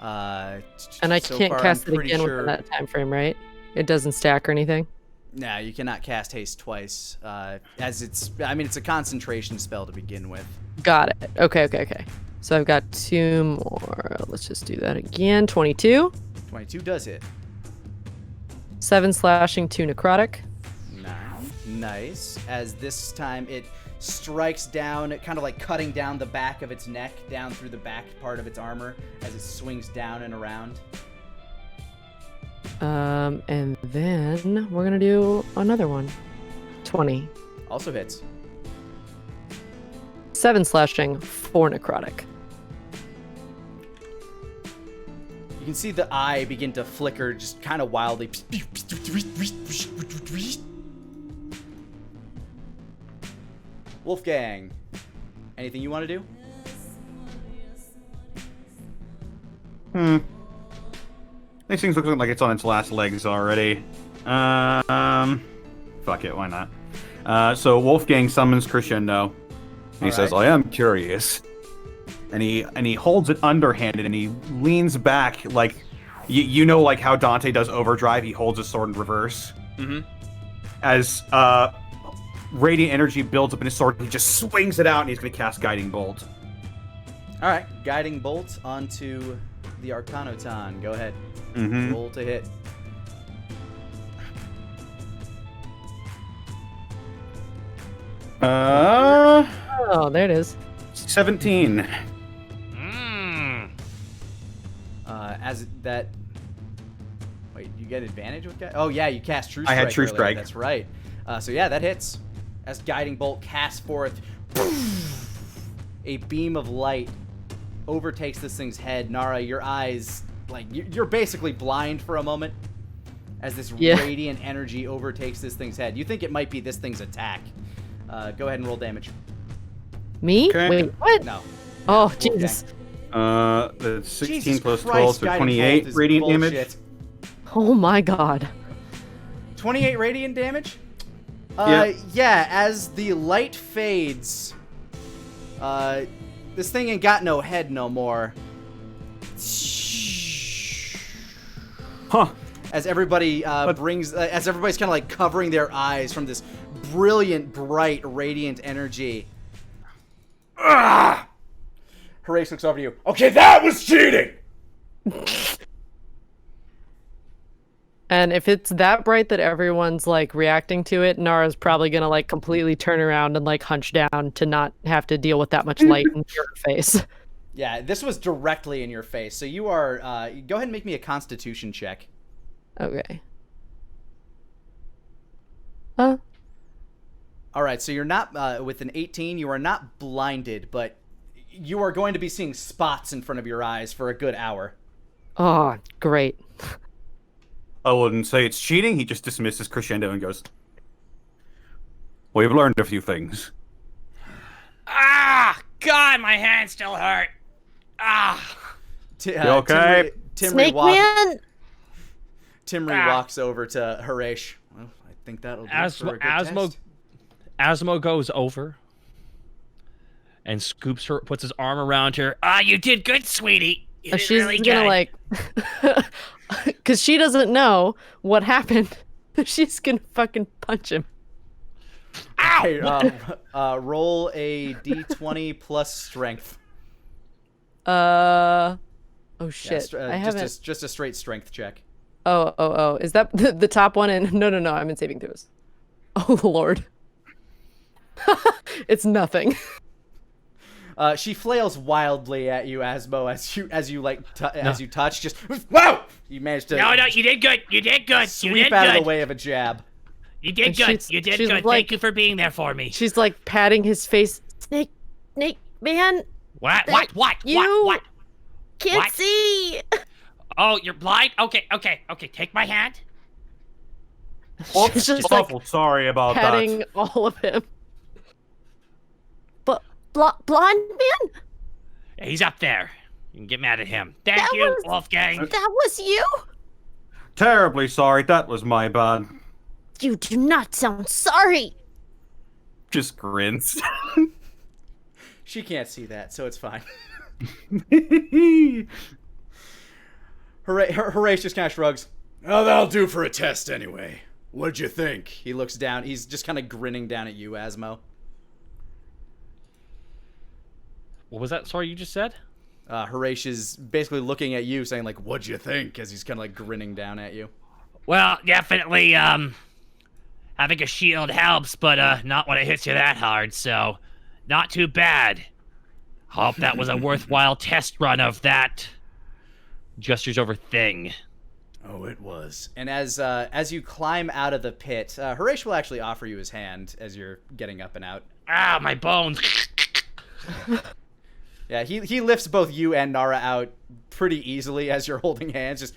And I so can't far, cast I'm it pretty again sure... within that time frame, right? It doesn't stack or anything? Nah, you cannot cast haste twice, as it's a concentration spell to begin with. Got it. Okay. So I've got 2 more. Let's just do that again. 22. 22 does hit. 7 slashing, 2 necrotic. Nice. As this time it strikes down, kind of like cutting down the back of its neck, down through the back part of its armor, as it swings down and around. And then we're gonna do another one. 20. Also hits. 7 slashing, 4 necrotic. You can see the eye begin to flicker just kind of wildly. Wolfgang, anything you want to do? These things look like it's on its last legs already. Fuck it, why not? So Wolfgang summons Crescendo. And he says, Alright. I am curious. And he holds it underhanded and he leans back like you know like how Dante does overdrive, he holds his sword in reverse. Mm-hmm. As radiant energy builds up in his sword, he just swings it out and he's gonna cast Guiding Bolt. All right, guiding bolt onto the Arcanoton. Go ahead. Mm-hmm. Roll to hit. Oh, there it is. 17. As that. Wait, you get advantage with guy? Oh yeah, you cast True Strike. I had True earlier. Strike. That's right. So yeah, that hits. As guiding bolt casts forth, a beam of light overtakes this thing's head. Nara, your eyes, like you're basically blind for a moment as this radiant energy overtakes this thing's head. You think it might be this thing's attack. Go ahead and roll damage. Me? Okay. Wait, what? No. Oh, Wolfgang. Jesus. That's 16 Jesus plus Christ, 12, so guiding 28 bolt is radiant bullshit. damage. Oh my god. 28 radiant damage? Yeah. Yeah, as the light fades, this thing ain't got no head no more. Huh. As everybody as everybody's kind of like covering their eyes from this brilliant, bright, radiant energy. Ah! Horace looks over to you. Okay, that was cheating! And if it's that bright that everyone's like reacting to it, Nara's probably gonna like completely turn around and like hunch down to not have to deal with that much light in your face. Yeah, this was directly in your face. So you are, go ahead and make me a constitution check. Okay. All right, so you're not, with an 18, you are not blinded, but you are going to be seeing spots in front of your eyes for a good hour. Oh, great. I wouldn't say it's cheating. He just dismisses Crescendo and goes, "We've learned a few things." Ah, God, my hand still hurt. Ah. You okay? Snake Man? Timry walks over to Harish. Well, I think that'll do it for a good test. Asmo goes over and scoops her, puts his arm around her. Ah, you did good, sweetie. You did She's really gonna good. like, because she doesn't know what happened. She's gonna fucking punch him. Ow! Hey, roll a d20 plus strength. Oh Yeah, shit! I haven't. just a straight strength check. Oh. Is that the top one? And no. I'm in saving throws. Oh Lord. It's nothing. She flails wildly at you, Asmo, as you touch. Just whoa! You managed to No, you did good. You did good. sweep you did out good. of the way of a jab. You did And good. she's- You did she's good. like- Thank you for being there for me. She's like patting his face. Snake Man, What? you What? can't What? see. Oh, you're blind? Okay. Take my hand. She's just like Awful sorry about patting that. all of him. But blonde man? He's up there. You can get mad at him. Thank That you, was- Wolfgang. That was you? Terribly sorry. That was my bad. You do not sound sorry. Just grins. She can't see that, so it's fine. Horace just kind of shrugs. Oh, that'll do for a test anyway. What'd you think? He looks down. He's just kind of grinning down at you, Asmo. What was that? Sorry, you just said? Horace is basically looking at you, saying like, "What'd you think?" As he's kind of like grinning down at you. Well, definitely, having a shield helps, but, not when it hits you that hard, so not too bad. Hope that was a worthwhile test run of that Gestures over thing. Oh, it was. And as you climb out of the pit, Horace will actually offer you his hand as you're getting up and out. Ah, my bones. Yeah, he lifts both you and Nara out pretty easily as you're holding hands. Just.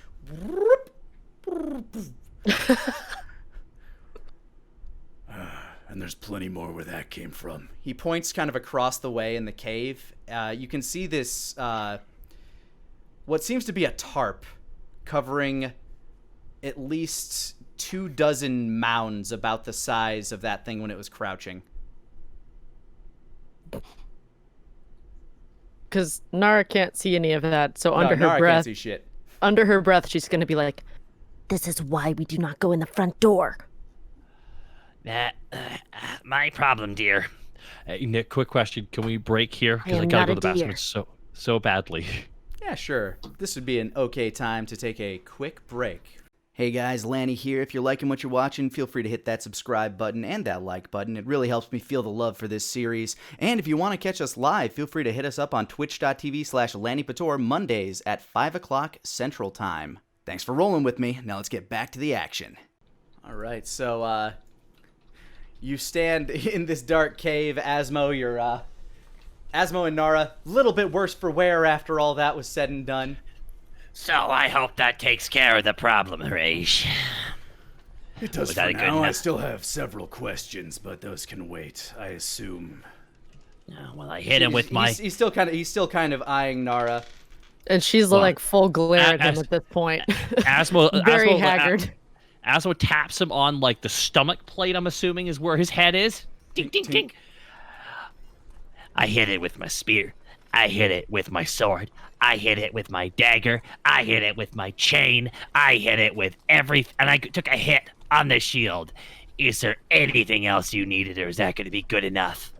And there's plenty more where that came from. He points kind of across the way in the cave. You can see this, what seems to be a tarp covering at least 24 mounds about the size of that thing when it was crouching. Because Nara can't see any of that, so No, under her Nara can't breath, see shit. she's gonna be like, This is why we do not go in the front door. That, my problem, dear. Nick, quick question. Can we break here? Because I am gotta go not to a the bathroom deer. so badly. Yeah, sure. This would be an okay time to take a quick break. Hey guys, Lani here. If you're liking what you're watching, feel free to hit that subscribe button and that like button. It really helps me feel the love for this series. And if you want to catch us live, feel free to hit us up on twitch.tv/Lanipator Mondays at 5 o'clock Central Time. Thanks for rolling with me. Now let's get back to the action. All right, so you stand in this dark cave, Asmo. You're Asmo and Nara, a little bit worse for wear after all that was said and done. So I hope that takes care of the problem, Harish. It does Was for that a good now. I enough? still have several questions, but those can wait, I assume. Well, I hit him with my... He's still kind of eyeing Nara. and she's like full glare at him As- at this point. Asmo, Very Asmo, haggard. Asmo taps him on like the stomach plate. I'm assuming is where his head is. Ding, ding, ding. I hit it with my spear. I hit it with my sword. I hit it with my dagger. I hit it with my chain. I hit it with everything. And I took a hit on the shield. Is there anything else you needed, or is that going to be good enough?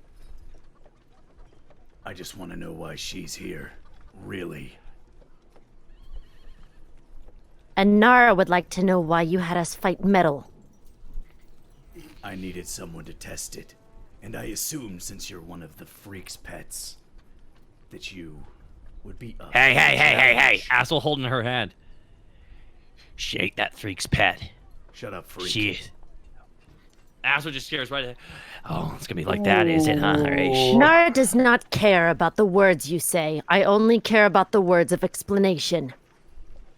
I just want to know why she's here. Really. And Nara would like to know why you had us fight metal. I needed someone to test it. And I assumed since you're one of the freak's pets, that you would be up. Hey. Asmo holding her hand. She ain't that freak's pet. Shut up, freak. She is. Asmo just stares right at her. Oh, it's going to be like that, is it, huh, Harish? Nara does not care about the words you say. I only care about the words of explanation.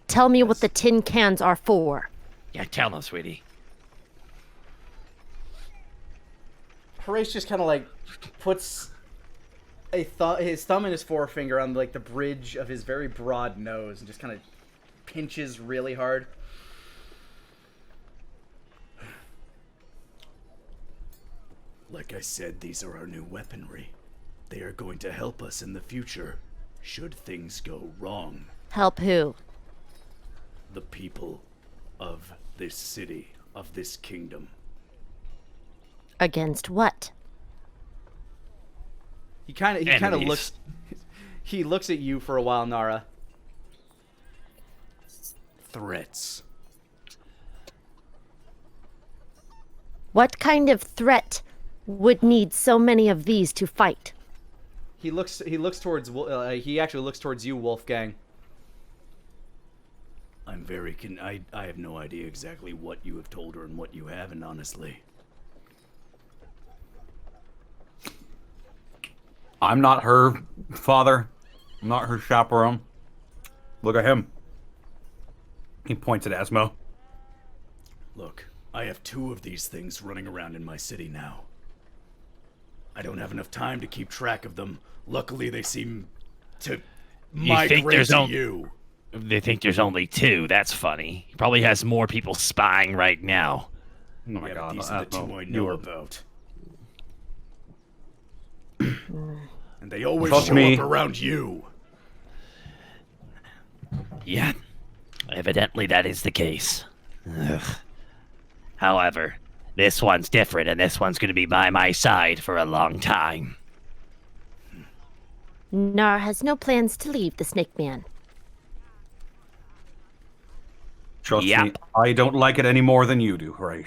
Tell me what the tin cans are for. Yeah, tell him, sweetie. Horace just kind of like puts his thumb and his forefinger on like the bridge of his very broad nose and just kind of pinches really hard. Like I said, these are our new weaponry. They are going to help us in the future, should things go wrong. Help who? The people of this city, of this kingdom. Against what? He kind of Enemies. looks. He looks at you for a while, Nara. Threats. What kind of threat would need so many of these to fight? He looks towards. He actually looks towards you, Wolfgang. I'm very I have no idea exactly what you have told her and what you haven't, honestly. I'm not her father. I'm not her chaperone. Look at him. He points at Asmo. Look, I have 2 of these things running around in my city now. I don't have enough time to keep track of them. Luckily, they seem to migrate there's to no- you. They think there's only 2. That's funny. He probably has more people spying right now. Oh my Yeah, but god, these are the 2 I know about. And they always Trust show me. up around you. Yeah, evidently that is the case. Ugh. However, this one's different, and this one's going to be by my side for a long time. Nar has no plans to leave the Snake Man. Trust me, Yep. I don't like it any more than you do, Horace.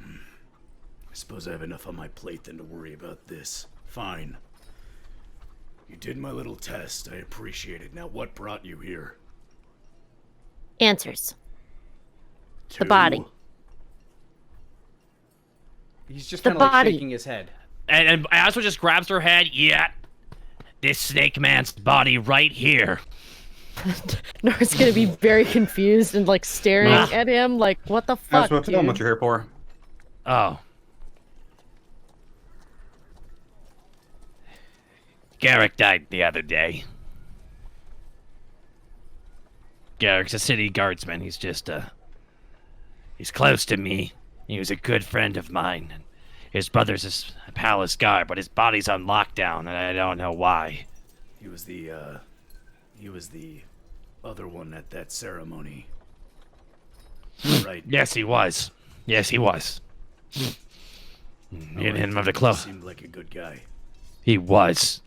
I suppose I have enough on my plate than to worry about this. Fine. You did my little test. I appreciate it. Now, what brought you here? Answers. The 2? body. He's just The kind of like body. shaking his head. And Asmo just grabs her head. Yeah, this snake man's body right here. Nar's gonna be very confused and like staring at him like, what the fuck, Asmo, tell him what dude? you're here for. Oh. Garrick died the other day. Garrick's a city guardsman. He's just, he's close to me. He was a good friend of mine. His brother's a palace guard, but his body's on lockdown, and I don't know why. He was the other one at that ceremony. Right. Yes, he was. Yes, he was. He didn't hit him of the club. Seemed like a good guy. He was.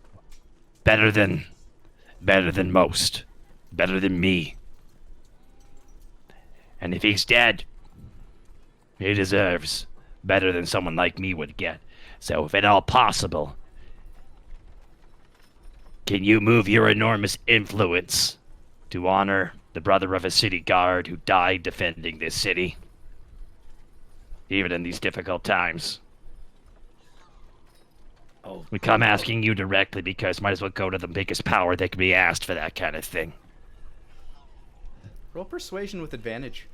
Better than most. Better than me. And if he's dead, he deserves better than someone like me would get. So if at all possible, can you move your enormous influence to honor the brother of a city guard who died defending this city? Even in these difficult times. We come asking you directly because might as well go to the biggest power that can be asked for that kind of thing. Roll persuasion with advantage.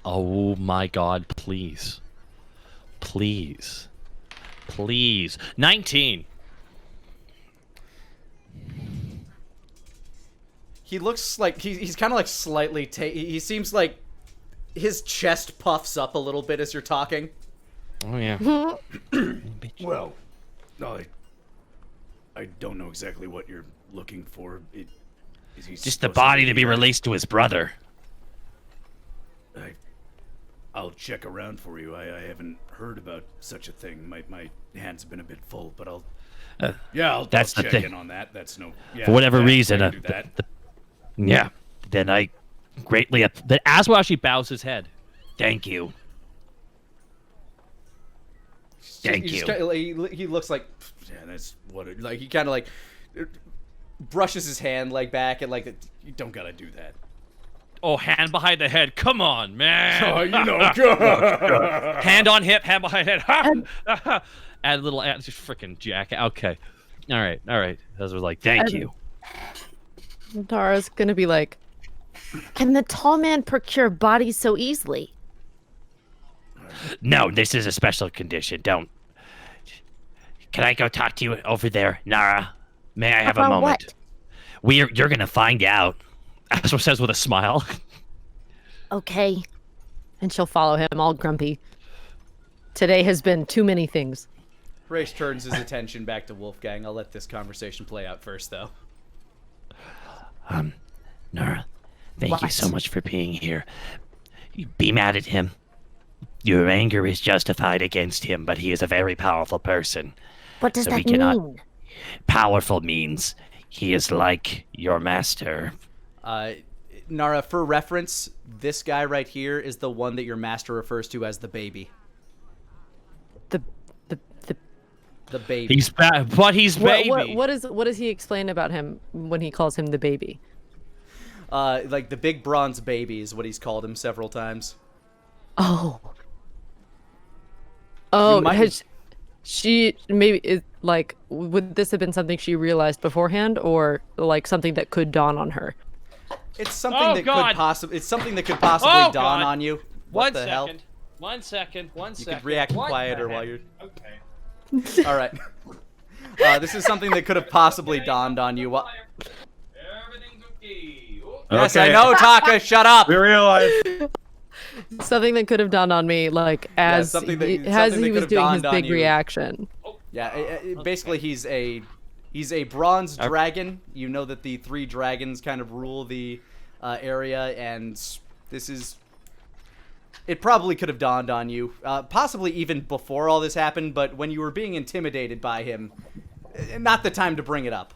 Oh my god, please. Please. Please. 19. He looks like he's kind of like slightly. He seems like his chest puffs up a little bit as you're talking. Oh yeah. Well, I don't know exactly what you're looking for. Is he Just the supposed body to be here? released to his brother. I'll check around for you. I haven't heard about such a thing. My hands have been a bit full, but I'll that's the check thing. in on that. That's no. Yeah, For whatever yeah, reason, I can do that. Yeah. Then I greatly. But Asmo actually bows his head. Thank you. Thank He you. just kinda, he looks like Yeah, that's what it. he kind of like brushes his hand like back and like you don't gotta do that. Oh, hand behind the head. Come on, man. Oh, you know. Hand on hip, hand behind head. Ha! Add a little, just freaking jack. Okay. All right. Those were like, Thank you. Nara's gonna be like, Can the tall man procure bodies so easily? No, this is a special condition. Don't. Can I go talk to you over there, Nara? May I have a About moment? what? You're gonna find out. Asmo says with a smile. Okay. And she'll follow him, all grumpy. Today has been too many things. Harish turns his attention back to Wolfgang. I'll let this conversation play out first, though. Nara, thank you What? so much for being here. Be mad at him. Your anger is justified against him, but he is a very powerful person. What does So we that cannot- mean? Powerful means he is like your master. Nara, for reference, this guy right here is the one that your master refers to as the baby. The The baby. He's but he's baby. what does he explain about him when he calls him the baby? Like the big bronze baby is what he's called him several times. Oh. You Oh, might- has she maybe it, like would this have been something she realized beforehand, or like something that could dawn on her? It's something Oh, that God. could possibly. It's something that could possibly Oh, dawn God. on you. What the hell? One second. You could react quieter while you're. Okay. All right. This is something that could have possibly dawned on you. Everything's okay. Yes, I Okay. know, Taka. Shut up. We realize. Something that could have dawned on me, like as something that- he, something as that he could was have doing his dawned on big you. reaction. Yeah. Basically, he's a bronze dragon. You know that the 3 dragons kind of rule the area, and this is. It probably could have dawned on you, possibly even before all this happened, but when you were being intimidated by him, not the time to bring it up.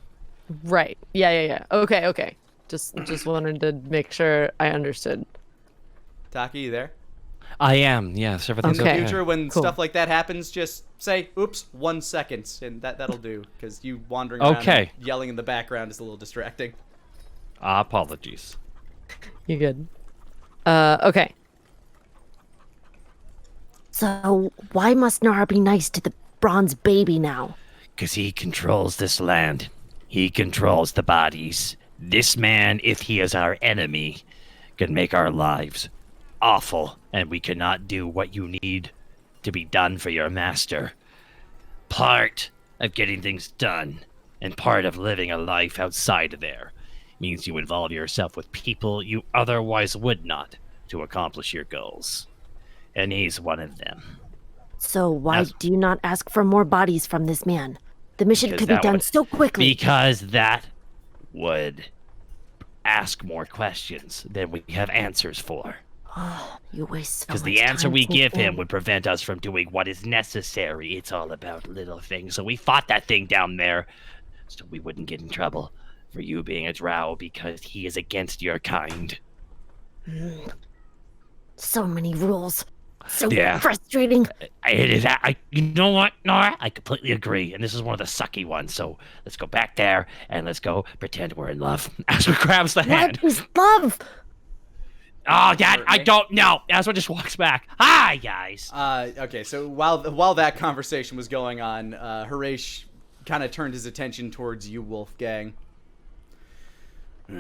Right. Yeah. Okay. Just wanted to make sure I understood. Taki, you there? I am. Yes, everything's In the Okay. future, when Cool. stuff like that happens, just say, oops, 1 second, and that'll do, because you wandering around Okay. and yelling in the background is a little distracting. Apologies. You good? Okay. So why must Nara be nice to the bronze baby now? Because he controls this land. He controls the bodies. This man, if he is our enemy, can make our lives awful, and we cannot do what you need to be done for your master. Part of getting things done, and part of living a life outside of there, means you involve yourself with people you otherwise would not to accomplish your goals. And he's one of them. So why As- do you not ask for more bodies from this man? The mission Because could be that done would- so quickly. Because that would ask more questions than we have answers for. You waste so Because much the answer time we give thinking. him would prevent us from doing what is necessary. It's all about little things. So we fought that thing down there so we wouldn't get in trouble for you being a drow because he is against your kind. So many rules. So Yeah. frustrating. It is. You know what, Nora? I completely agree, and this is one of the sucky ones. So let's go back there and let's go pretend we're in love. Asma grabs the hand. What is love? Oh, Dad, I don't know. Asma just walks back. Hi, guys. Okay, so while that conversation was going on, Harish kind of turned his attention towards you, Wolfgang.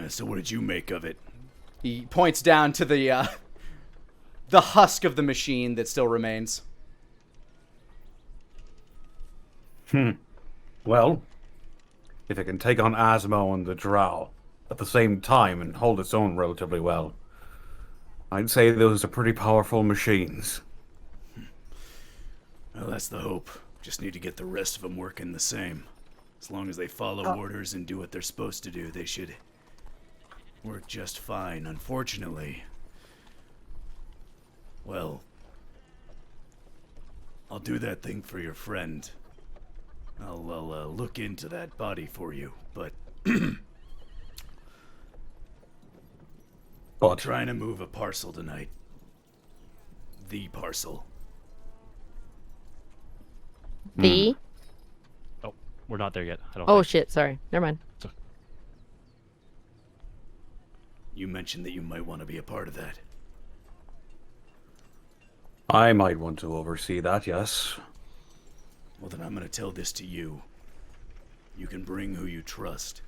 So what did you make of it? He points down to the husk of the machine that still remains. Well, if it can take on Asmo and the Drow at the same time and hold its own relatively well, I'd say those are pretty powerful machines. Well, that's the hope. Just need to get the rest of them working the same. As long as they follow orders and do what they're supposed to do, they should work just fine. Unfortunately, well, I'll do that thing for your friend. I'll look into that body for you, but I'm But trying to move a parcel tonight. The parcel. The? Oh, we're not there yet. I don't. Oh think. shit! Sorry. Never mind. You mentioned that you might want to be a part of that. I might want to oversee that, yes. Well, then I'm gonna tell this to you. You can bring who you trust.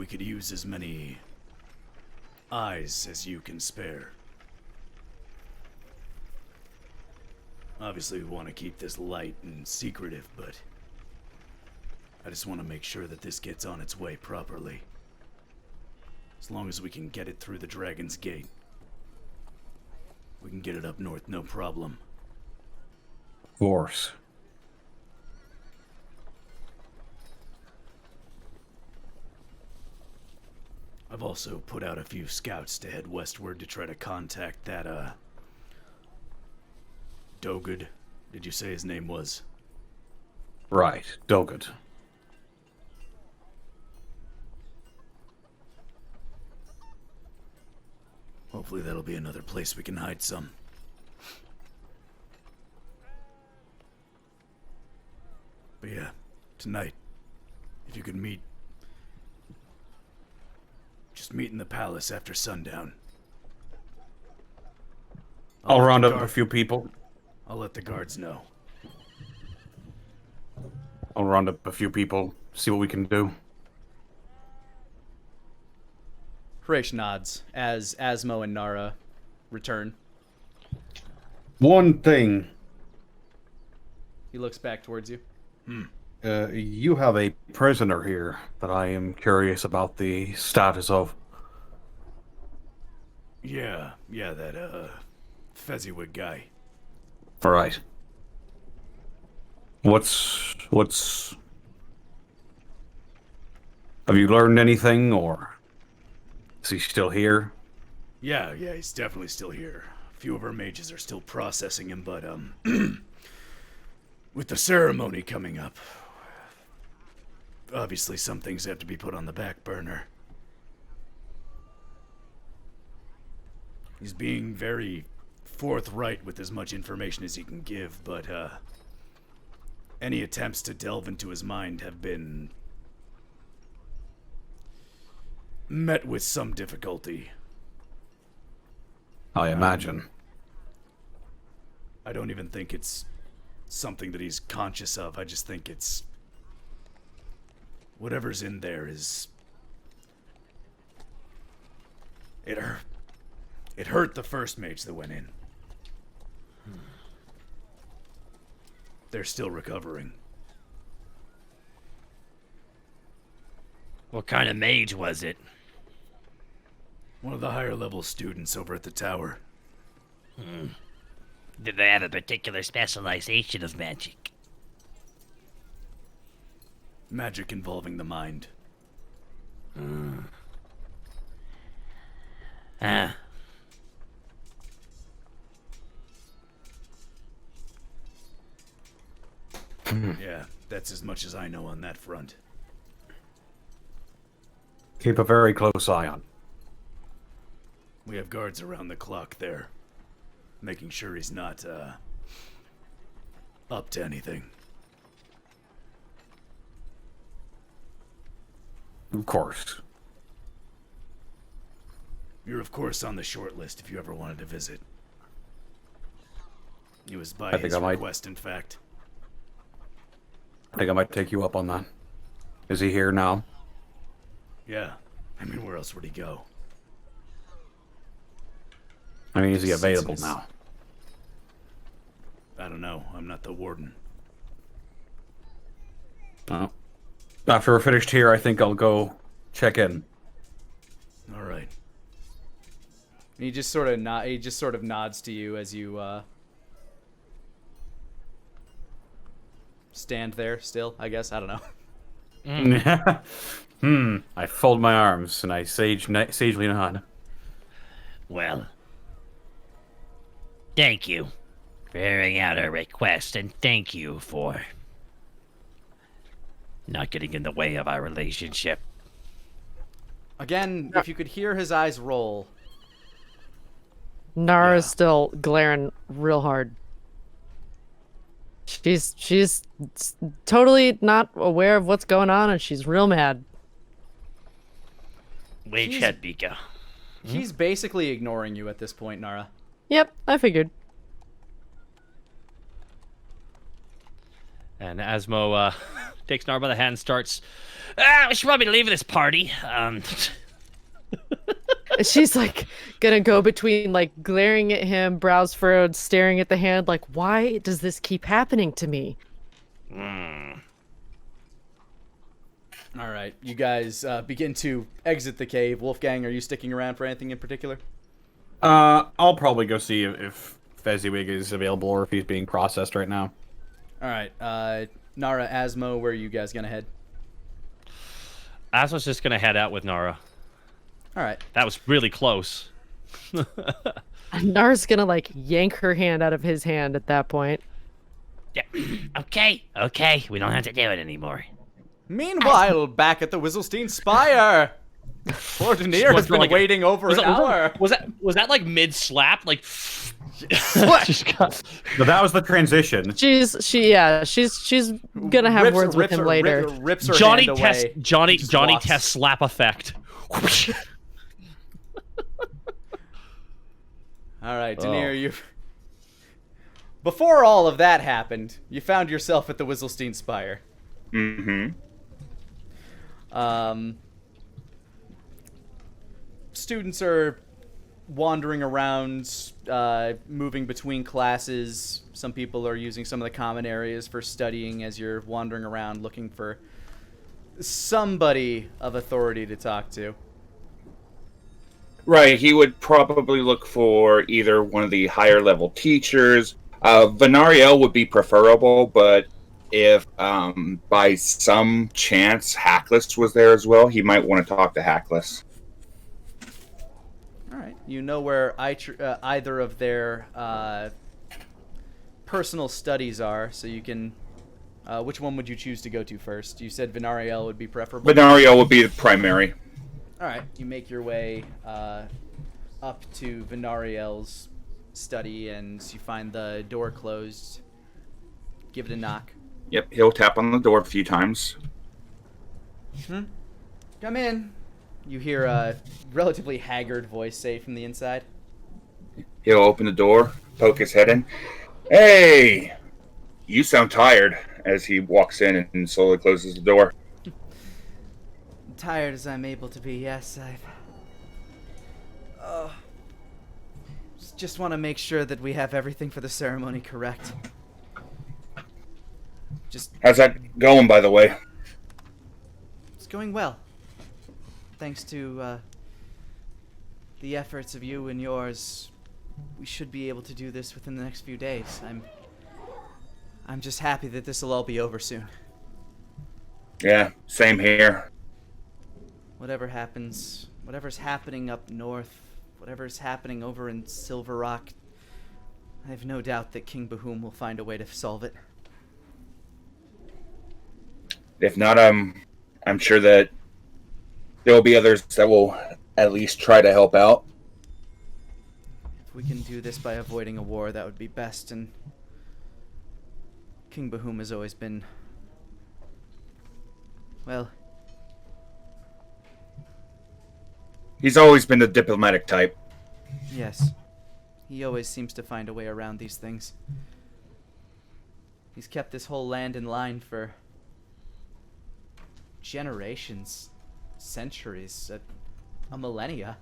we could use as many eyes as you can spare. Obviously, we want to keep this light and secretive, but I just want to make sure that this gets on its way properly. As long as we can get it through the Dragon's Gate, we can get it up north, no problem. Of course. I've also put out a few scouts to head westward to try to contact that, Dogud. Did you say his name was? Right, Dogud. Hopefully that'll be another place we can hide some. But yeah, tonight, if you could meet... just meet in the palace after sundown. I'll let round the up a few people. I'll let the guards know. I'll round up a few people, see what we can do. Harish nods as Asmo and Nara return. One thing. He looks back towards you. You have a prisoner here that I am curious about the status of. Yeah, that, Fezziwig guy. All right. What's... Have you learned anything, or is he still here? Yeah, he's definitely still here. A few of our mages are still processing him, but, with the ceremony coming up, obviously some things have to be put on the back burner. He's being very forthright with as much information as he can give, but, any attempts to delve into his mind have been met with some difficulty. I imagine. I don't even think it's something that he's conscious of. I just think it's... whatever's in there is... It hurt the first mage that went in. They're still recovering. What kind of mage was it? One of the higher level students over at the tower. Did they have a particular specialization of magic? Magic involving the mind. Ah. Yeah, that's as much as I know on that front. Keep a very close eye on. We have guards around the clock there, making sure he's not, up to anything. Of course. You're of course on the short list if you ever wanted to visit. It was by I think his I might. request, in fact. I think I might take you up on that. Is he here now? Yeah. I mean, where else would he go? I mean, is he available Since- now? I don't know. I'm not the warden. No. After we're finished here, I think I'll go check in. All right. And he just sort of nods to you as you stand there still, I guess. I don't know. I fold my arms and I sagely nod. Well, thank you for hearing out our request, and thank you for not getting in the way of our relationship. Again, if you could hear his eyes roll. Nara's still glaring real hard. She's totally not aware of what's going on, and she's real mad. Which He's- had begun. He's basically ignoring you at this point, Nara. Yep, I figured. And Asmo takes Nara by the hand and starts, we should probably leave this party. She's like gonna go between like glaring at him, brows furrowed, staring at the hand, like, why does this keep happening to me? All right, you guys begin to exit the cave. Wolfgang, are you sticking around for anything in particular? I'll probably go see if Fezziwig is available or if he's being processed right now. All right, Nara, Asmo, where are you guys gonna head? Asmo's just gonna head out with Nara. All right. That was really close. Nara's gonna like yank her hand out of his hand at that point. Yeah. Okay, we don't have to do it anymore. Meanwhile, back at the Whistlestein Spire, poor Denier has been waiting over an hour. Was that like mid slap? Like, What? No, that was the transition. She's gonna have words with him later. Rips her Johnny hand test away. Johnny Just Johnny walks. test slap effect. All right, Denier, you. Before all of that happened, you found yourself at the Whistlestein Spire. Mm-hmm. Students are wandering around, moving between classes. Some people are using some of the common areas for studying as you're wandering around looking for somebody of authority to talk to. Right, he would probably look for either one of the higher level teachers. Venariel would be preferable, but if by some chance Hackless was there as well, he might want to talk to Hackless. All right, you know where either of their personal studies are, so you can. Which one would you choose to go to first? You said Venariel would be preferable. Venariel would be the primary. All right, you make your way up to Venariel's study, and you find the door closed. Give it a knock. Yep, he'll tap on the door a few times. Come in. You hear a relatively haggard voice say from the inside. He'll open the door, poke his head in. Hey, you sound tired, as he walks in and slowly closes the door. Tired as I'm able to be, yes, I've... just want to make sure that we have everything for the ceremony correct. How's that going, by the way? It's going well. Thanks to the efforts of you and yours, we should be able to do this within the next few days. I'm just happy that this will all be over soon. Yeah, same here. Whatever happens, whatever's happening up north, whatever's happening over in Silver Rock, I have no doubt that King Bahum will find a way to solve it. If not, I'm sure that there will be others that will at least try to help out. If we can do this by avoiding a war, that would be best, and King Bahum has always been, well... He's always been the diplomatic type. Yes. He always seems to find a way around these things. He's kept this whole land in line for generations, centuries, a millennia.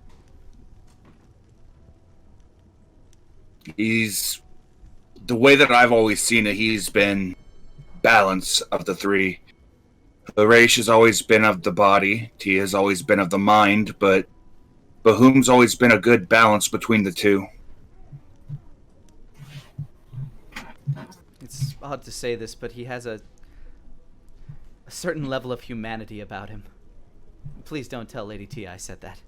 He's... The way that I've always seen it, he's been balance of the three. Larash has always been of the body, Tia has always been of the mind, but Bahum's always been a good balance between the two. It's odd to say this, but he has a certain level of humanity about him. Please don't tell Lady Tia I said that.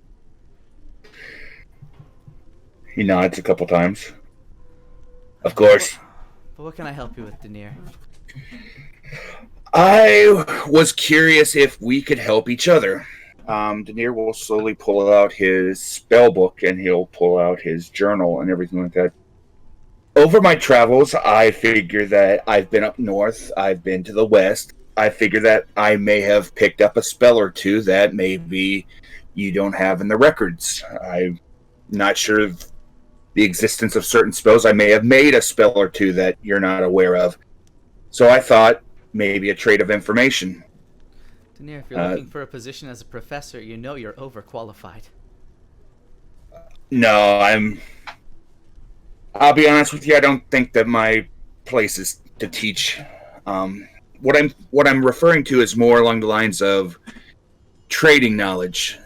He nods a couple times. Of course. But what can I help you with, Denier? I was curious if we could help each other. Denier will slowly pull out his spell book and he'll pull out his journal and everything like that. Over my travels, I figure that I've been up north, I've been to the west. I figure that I may have picked up a spell or two that maybe you don't have in the records. I'm not sure of the existence of certain spells. I may have made a spell or two that you're not aware of. So I thought maybe a trade of information. Denier, if you're looking for a position as a professor, you know you're overqualified. No, I'll be honest with you, I don't think that my place is to teach. What I'm referring to is more along the lines of trading knowledge.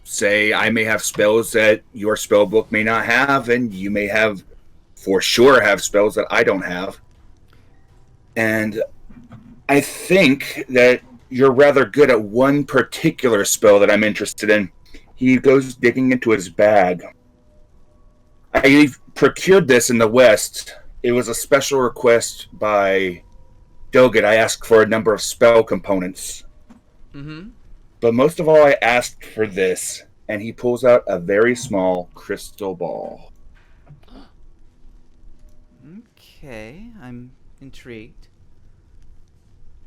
Say I may have spells that your spell book may not have, and you may have for sure have spells that I don't have. And I think that you're rather good at one particular spell that I'm interested in. He goes digging into his bag. I procured this in the West. It was a special request by Doggett. I asked for a number of spell components. Mm-hmm. But most of all, I asked for this. And he pulls out a very small crystal ball. Okay, I'm intrigued.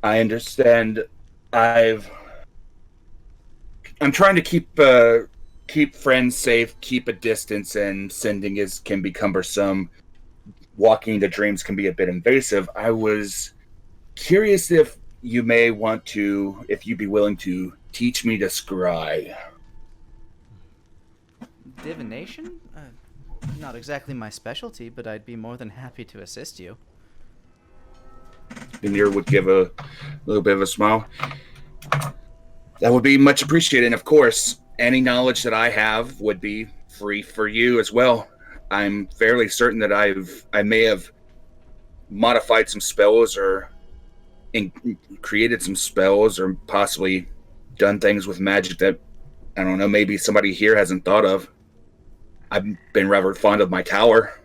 I understand. I'm trying to keep friends safe, keep a distance, and sending can be cumbersome. Walking the dreams can be a bit invasive. I was curious if you'd be willing to teach me to scry. Divination? Not exactly my specialty, but I'd be more than happy to assist you. Denier would give a little bit of a smile. That would be much appreciated. And of course, any knowledge that I have would be free for you as well. I'm fairly certain that I may have modified some spells or created some spells or possibly done things with magic that, I don't know, maybe somebody here hasn't thought of. I've been rather fond of my tower.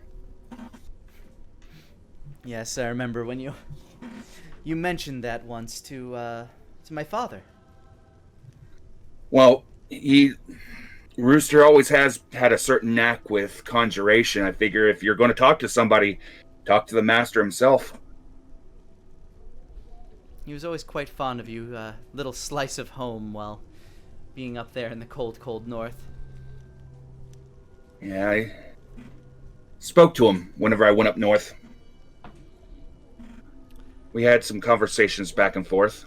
Yes, I remember when you mentioned that once to my father. Well, Rooster always has had a certain knack with conjuration. I figure if you're going to talk to somebody, talk to the master himself. He was always quite fond of you, little slice of home while being up there in the cold, cold north. Yeah, I spoke to him whenever I went up north. We had some conversations back and forth.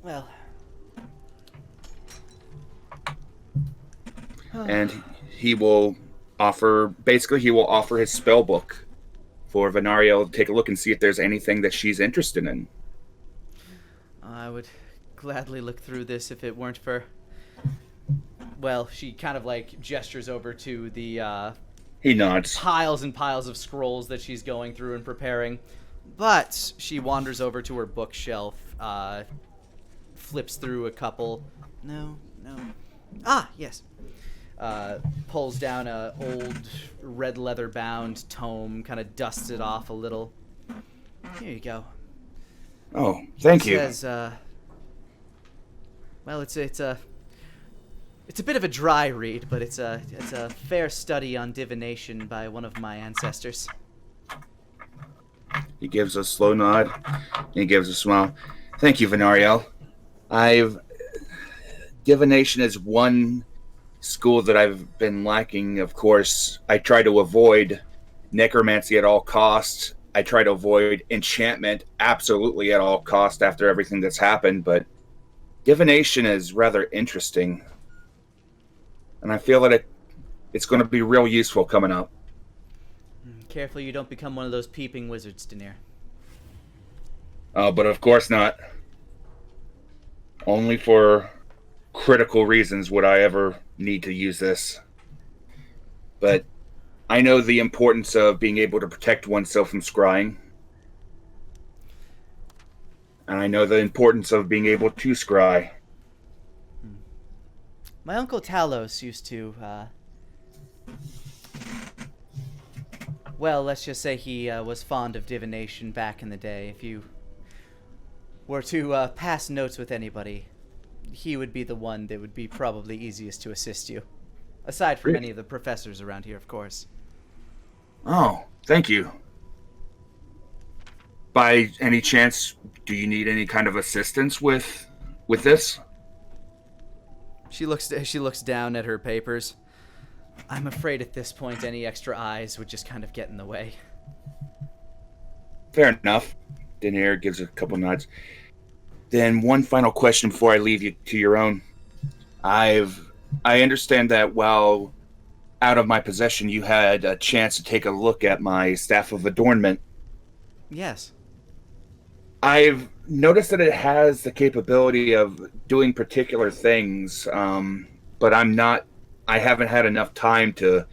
Well. And he will offer his spell book for Venariel to take a look and see if there's anything that she's interested in. I would gladly look through this if it weren't for... Well, she kind of like gestures over to the He nods. Piles and piles of scrolls that she's going through and preparing. But she wanders over to her bookshelf, flips through a couple. No. Ah, yes. Pulls down a old red leather bound tome, kind of dusts it off a little. Here you go. Oh, thank you. It says, well, it's a bit of a dry read, but it's a fair study on divination by one of my ancestors. He gives a slow nod. He gives a smile. Thank you, Venariel. Divination is one school that I've been lacking. Of course, I try to avoid necromancy at all costs. I try to avoid enchantment absolutely at all costs after everything that's happened, but divination is rather interesting. And I feel that it's going to be real useful coming up. Careful you don't become one of those peeping wizards, Denier. Oh, but of course not. Only for critical reasons would I ever need to use this. But I know the importance of being able to protect oneself from scrying. And I know the importance of being able to scry. My uncle Talos used to, well, let's just say he was fond of divination back in the day. If you were to pass notes with anybody, he would be the one that would be probably easiest to assist you. Aside from any of the professors around here, of course. Oh, thank you. By any chance, do you need any kind of assistance with this? She looks down at her papers. I'm afraid at this point any extra eyes would just kind of get in the way. Fair enough. Daenerys gives a couple nods. Then one final question before I leave you to your own. I understand that while out of my possession, you had a chance to take a look at my Staff of Adornment. Yes. I've noticed that it has the capability of doing particular things, but I haven't had enough time to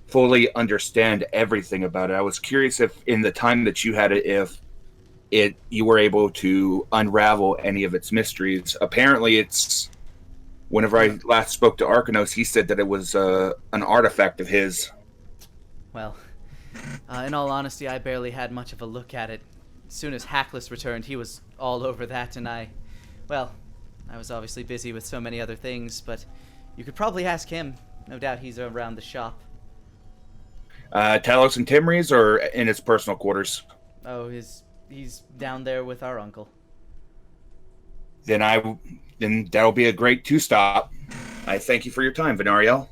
fully understand everything about it. I was curious if in the time that you had it, you were able to unravel any of its mysteries. Apparently whenever I last spoke to Arcanos, he said that it was an artifact of his. Well, in all honesty, I barely had much of a look at it. As soon as Hackless returned, he was all over that, and I was obviously busy with so many other things, but you could probably ask him. No doubt he's around the shop. Talos and Timry's, or in his personal quarters? Oh, he's down there with our uncle. Then that'll be a great two-stop. I thank you for your time, Venariel.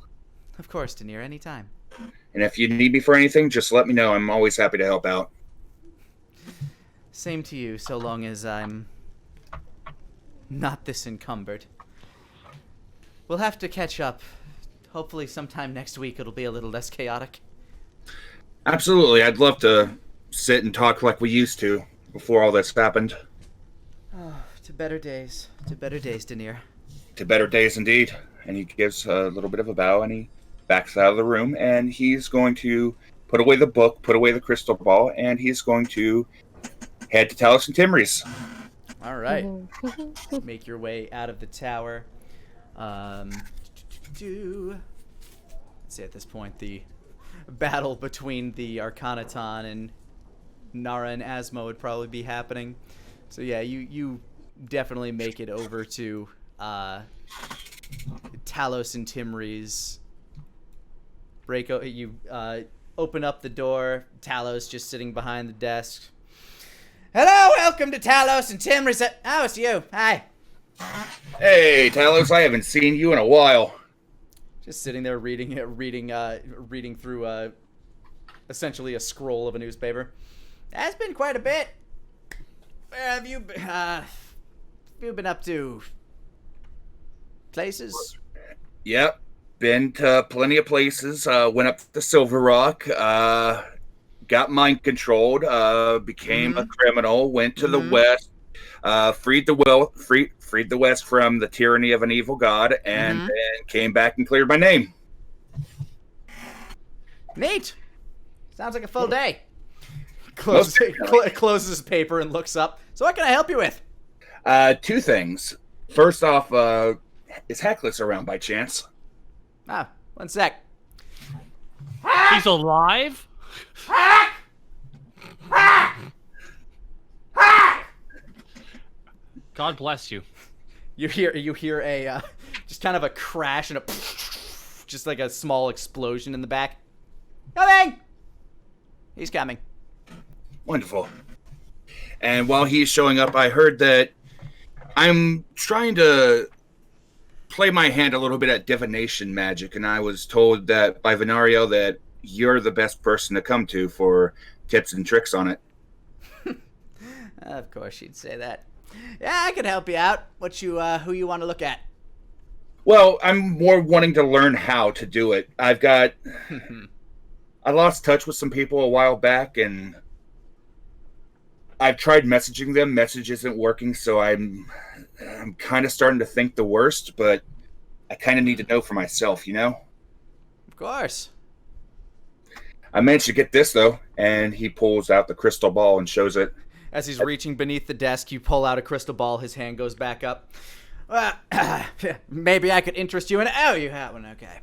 Of course, Daenerys, anytime. And if you need me for anything, just let me know. I'm always happy to help out. Same to you, so long as I'm not this encumbered. We'll have to catch up. Hopefully sometime next week it'll be a little less chaotic. Absolutely. I'd love to sit and talk like we used to before all this happened. Oh, to better days. To better days, Daenerys. To better days indeed. And he gives a little bit of a bow and he backs out of the room, and he's going to put away the book, put away the crystal ball, and he's going to head to Talos and Timry's. All right. Make your way out of the tower. Let's see, at this point, the battle between the Arcanaton and Nara and Asmo would probably be happening. So yeah, you definitely make it over to Talos and Timry's. You open up the door. Talos just sitting behind the desk. Hello, welcome to Talos and Timry's. Oh, it's you. Hi. Hey, Talos, I haven't seen you in a while. Just sitting there reading through essentially a scroll of a newspaper. That's been quite a bit. Where have you been up to? Places? Yep, been to plenty of places. Went up to Silver Rock. Got mind controlled. Became a criminal. Went to the West. Freed the West from the tyranny of an evil god, and then came back and cleared my name. Neat. Sounds like a full day. Closes his paper and looks up. So what can I help you with? Two things. First off, is Hackless around by chance? Ah, one sec. He's alive? God bless you. You hear a just kind of a crash and a just like a small explosion in the back. Coming. He's coming. Wonderful. And while he's showing up, I heard that I'm trying to play my hand a little bit at divination magic, and I was told that by Venario that you're the best person to come to for tips and tricks on it. Of course she'd say that. Yeah, I can help you out. Who you want to look at? Well, I'm more wanting to learn how to do it. I lost touch with some people a while back, and I've tried messaging them. Message isn't working, so I'm kind of starting to think the worst, but I kind of need to know for myself, you know? Of course. I managed to get this, though, and he pulls out the crystal ball and shows it. As he's reaching beneath the desk, you pull out a crystal ball. His hand goes back up. Well, maybe I could interest you in... Oh, you have one. Okay.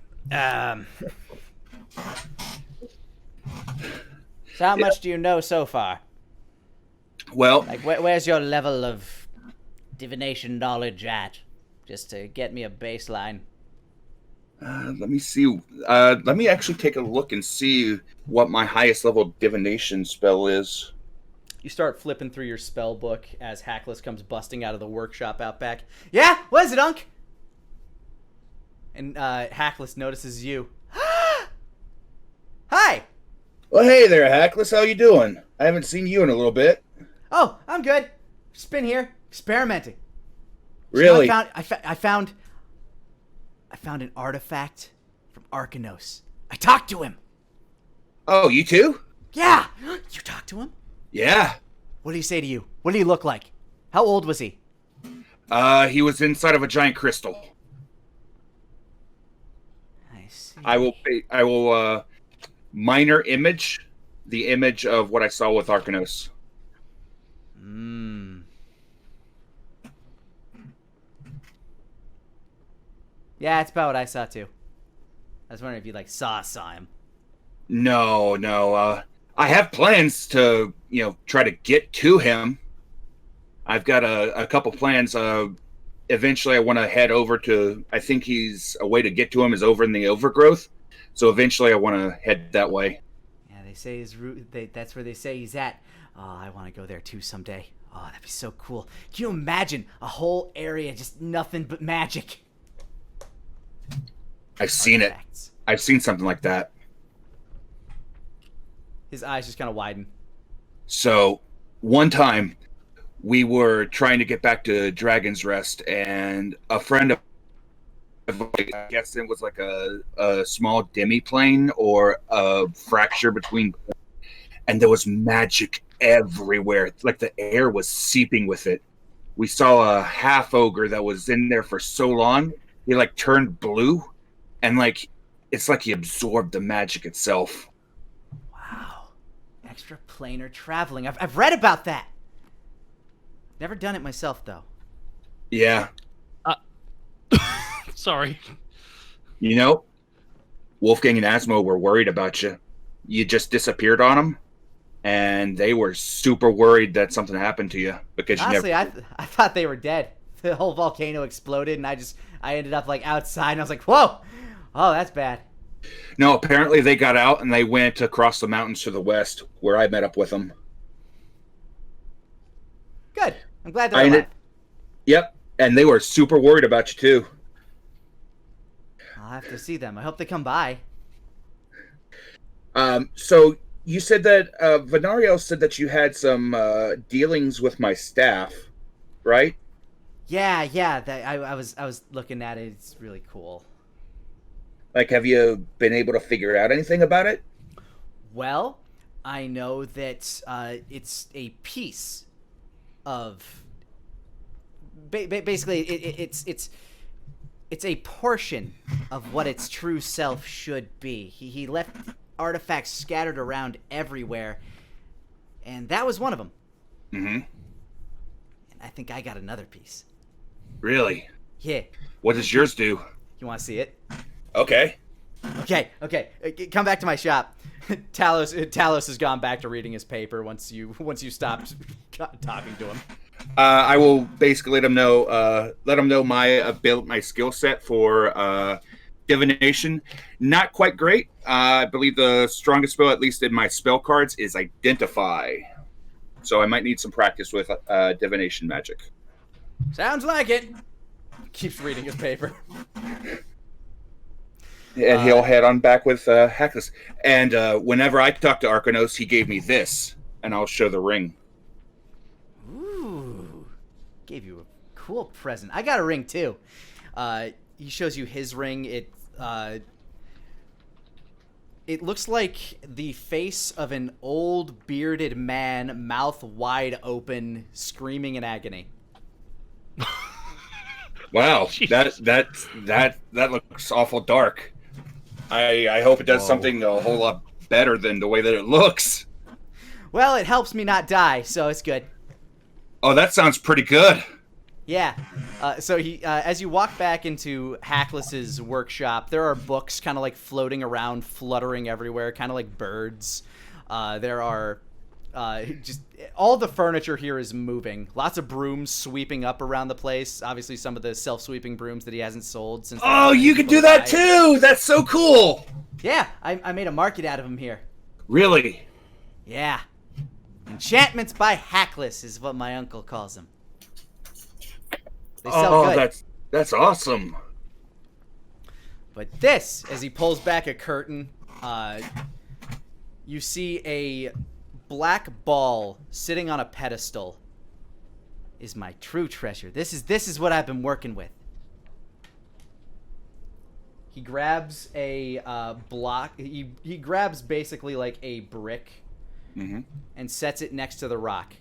So how much do you know so far? Well... Like, where's your level of divination knowledge at? Just to get me a baseline. Let me see. Let me actually take a look and see what my highest level divination spell is. You start flipping through your spell book as Hackless comes busting out of the workshop out back. Yeah? What is it, Unc? And Hackless notices you. Hi! Well, hey there, Hackless. How you doing? I haven't seen you in a little bit. Oh, I'm good. Just been here experimenting. Really? You know, I found an artifact from Arcanos. I talked to him. Oh, you too? Yeah. You talked to him? Yeah. What did he say to you? What did he look like? How old was he? He was inside of a giant crystal. I see. I will minor image the image of what I saw with Arcanos. Yeah, it's about what I saw too. I was wondering if you saw him. No. I have plans to, try to get to him. I've got a couple plans. Eventually, I want to head over to. I think he's a way to get to him is over in the overgrowth. So eventually, I want to head that way. Yeah, they say that's where they say he's at. Oh, I want to go there too someday. Oh, that'd be so cool. Can you imagine a whole area just nothing but magic? I've seen it. Artifacts. I've seen something like that. His eyes just kind of widen. So, one time, we were trying to get back to Dragon's Rest, and a friend of, I guess it was like a small demi-plane or a fracture between, and there was magic everywhere. Like the air was seeping with it. We saw a half ogre that was in there for so long, he turned blue, and it's like he absorbed the magic itself. Wow. Extraplanar traveling. I've read about that. Never done it myself, though. Yeah. Sorry. Wolfgang and Asmo were worried about you. You just disappeared on them, and they were super worried that something happened to you because Honestly, you never. I thought they were dead. The whole volcano exploded, and I ended up outside, and I was like, whoa! Oh, that's bad. No, apparently they got out and they went across the mountains to the west, where I met up with them. Good. I'm glad they're alive. Yep, and they were super worried about you too. I'll have to see them. I hope they come by. So you said that Venario said that you had some dealings with my staff, right? Yeah. I was looking at it. It's really cool. Have you been able to figure out anything about it? Well, I know that it's a piece of. Basically, it's a portion of what its true self should be. He left artifacts scattered around everywhere, and that was one of them. Mm-hmm. And I think I got another piece. Really? Yeah. What does yours do? You want to see it? Okay. Okay. Come back to my shop. Talos has gone back to reading his paper once you stopped talking to him. I will basically let him know my skill set for divination. Not quite great. I believe the strongest spell, at least in my spell cards, is identify. So I might need some practice with divination magic. Sounds like it. Keeps reading his paper. And he'll head on back with Hackless. And whenever I talk to Arcanos, he gave me this, and I'll show the ring. Ooh, gave you a cool present. I got a ring too. He shows you his ring. It looks like the face of an old bearded man, mouth wide open, screaming in agony. Wow, that looks awful dark. I hope it does something a whole lot better than the way that it looks. Well, it helps me not die, so it's good. Oh, that sounds pretty good. Yeah. So he, as you walk back into Hackless's workshop, there are books kind of floating around, fluttering everywhere, kind of like birds. There are just all the furniture here is moving. Lots of brooms sweeping up around the place. Obviously, some of the self-sweeping brooms that he hasn't sold since. Oh, you could do that too. That's so cool. Yeah, I made a market out of them here. Really? Yeah. Enchantments by Hackless is what my uncle calls them. They sell good. That's awesome. But this, as he pulls back a curtain, you see a black ball sitting on a pedestal is my true treasure. This is what I've been working with. He grabs a block. He grabs basically like a brick and sets it next to the rock.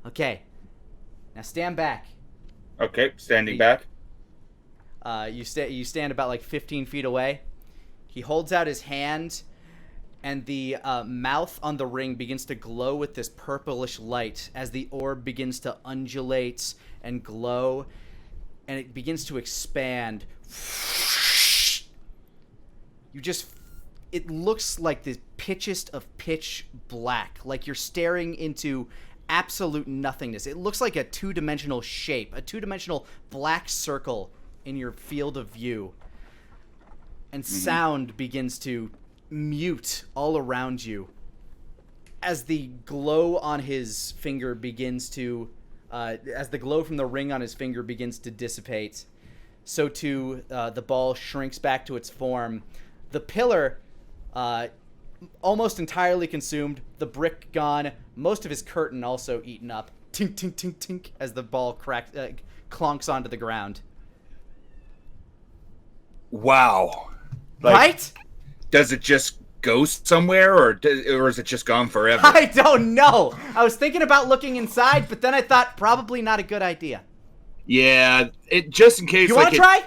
Okay. Now stand back. Okay, standing back. You stand about like 15 feet away. He holds out his hand, and the mouth on the ring begins to glow with this purplish light as the orb begins to undulate and glow, and it begins to expand. It looks like the pitchest of pitch black, like you're staring into absolute nothingness. It looks like a two-dimensional shape, a two-dimensional black circle in your field of view. And sound begins to mute all around you as the glow on his finger begins to as the glow from the ring on his finger begins to dissipate, so too the ball shrinks back to its form. The pillar almost entirely consumed, the brick gone, most of his curtain also eaten up. Tink, tink, tink, tink, as the ball clonks onto the ground. Wow. Right? Does it just go somewhere, or is it just gone forever? I don't know. I was thinking about looking inside, but then I thought probably not a good idea. Yeah, just in case. You want to try?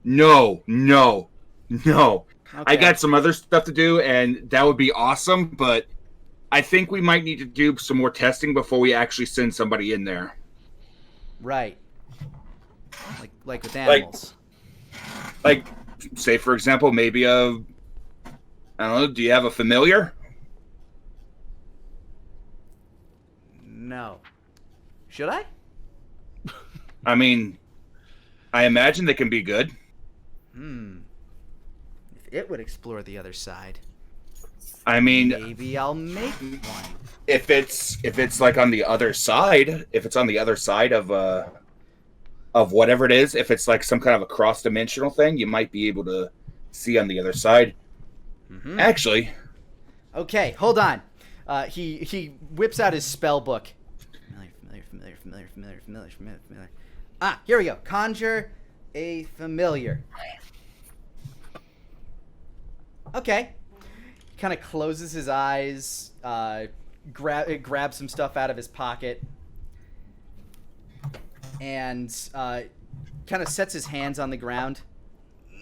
No. Okay. I got some other stuff to do, and that would be awesome, but I think we might need to do some more testing before we actually send somebody in there. Right. Like with animals. Like, say, for example, maybe I don't know, do you have a familiar? No. Should I? I mean, I imagine they can be good. If it would explore the other side, I mean, maybe I'll make one. if it's like on the other side, if it's on the other side of whatever it is, if it's like some kind of a cross-dimensional thing, you might be able to see on the other side. Actually. Okay, hold on. He whips out his spell book. Familiar. Ah, here we go. Conjure a familiar. Okay. He kind of closes his eyes, grabs some stuff out of his pocket, and kind of sets his hands on the ground.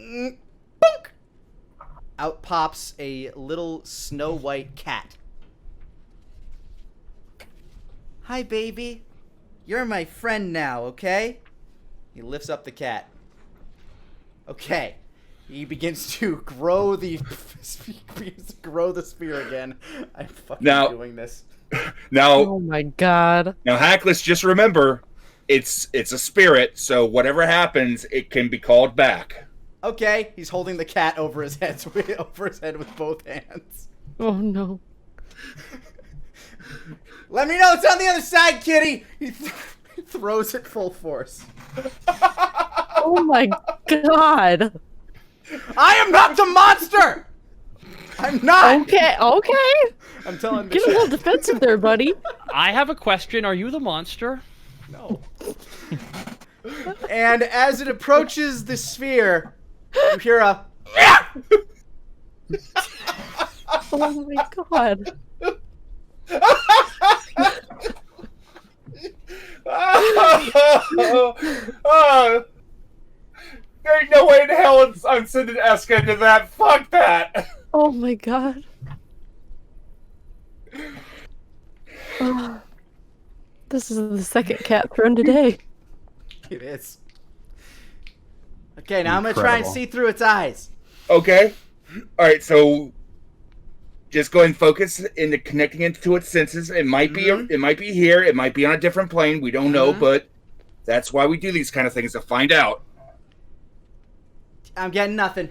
Bonk! Out pops a little snow white cat. Hi, baby. You're my friend now, okay? He lifts up the cat. Okay. He begins to grow the sphere again. I'm fucking doing this. Now, Oh my god. now, Hackless, just remember, it's a spirit, so whatever happens, it can be called back. Okay, he's holding the cat over his head with both hands. Oh no. Let me know it's on the other side, kitty. He throws it full force. Oh my god. I am not the monster. I'm not. Okay. I'm telling Get a little defensive there, buddy. I have a question. Are you the monster? No. And as it approaches the sphere, you hear a. Oh my god. There ain't no way in hell I'm sending Eska into that. Fuck that. Oh my god. This is the second cat thrown today. It is. Okay, now I'm gonna try and see through its eyes. Okay. All right. So, just go and focus into connecting it to its senses. It might be. It might be here. It might be on a different plane. We don't know, but that's why we do these kind of things, to find out. I'm getting nothing.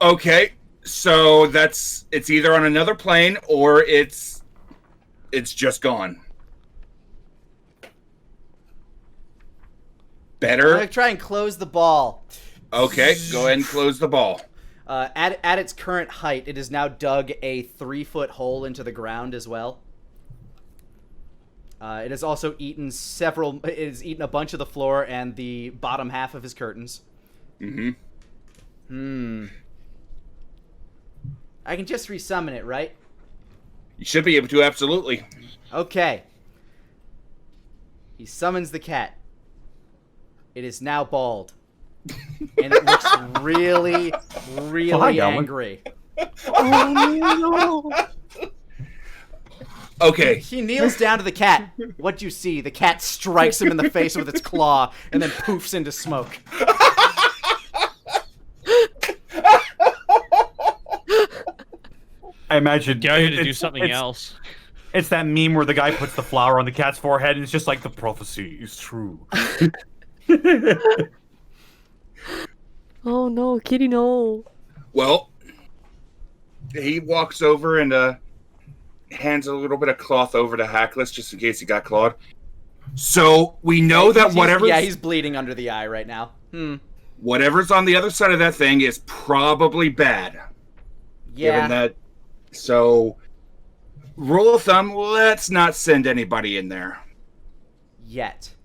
Okay. So it's either on another plane or it's just gone. I'm Better. gonna try and close the ball. Okay, go ahead and close the ball. At its current height, it has now dug a 3-foot hole into the ground as well. It has also eaten It has eaten a bunch of the floor and the bottom half of his curtains. Mm-hmm. I can just resummon it, right? You should be able to, absolutely. Okay. He summons the cat. It is now bald. And it looks really, really angry. Oh no! Okay. He kneels down to the cat. What do you see? The cat strikes him in the face with its claw and then poofs into smoke. I imagine Dare you to do something else. It's that meme where the guy puts the flower on the cat's forehead and it's just like, the prophecy is true. Oh no, kitty, no. Well, he walks over and hands a little bit of cloth over to Hackless just in case he got clawed. So we know that whatever. Yeah, he's bleeding under the eye right now. Whatever's on the other side of that thing is probably bad. Yeah. Given that. So, rule of thumb, let's not send anybody in there. Yet.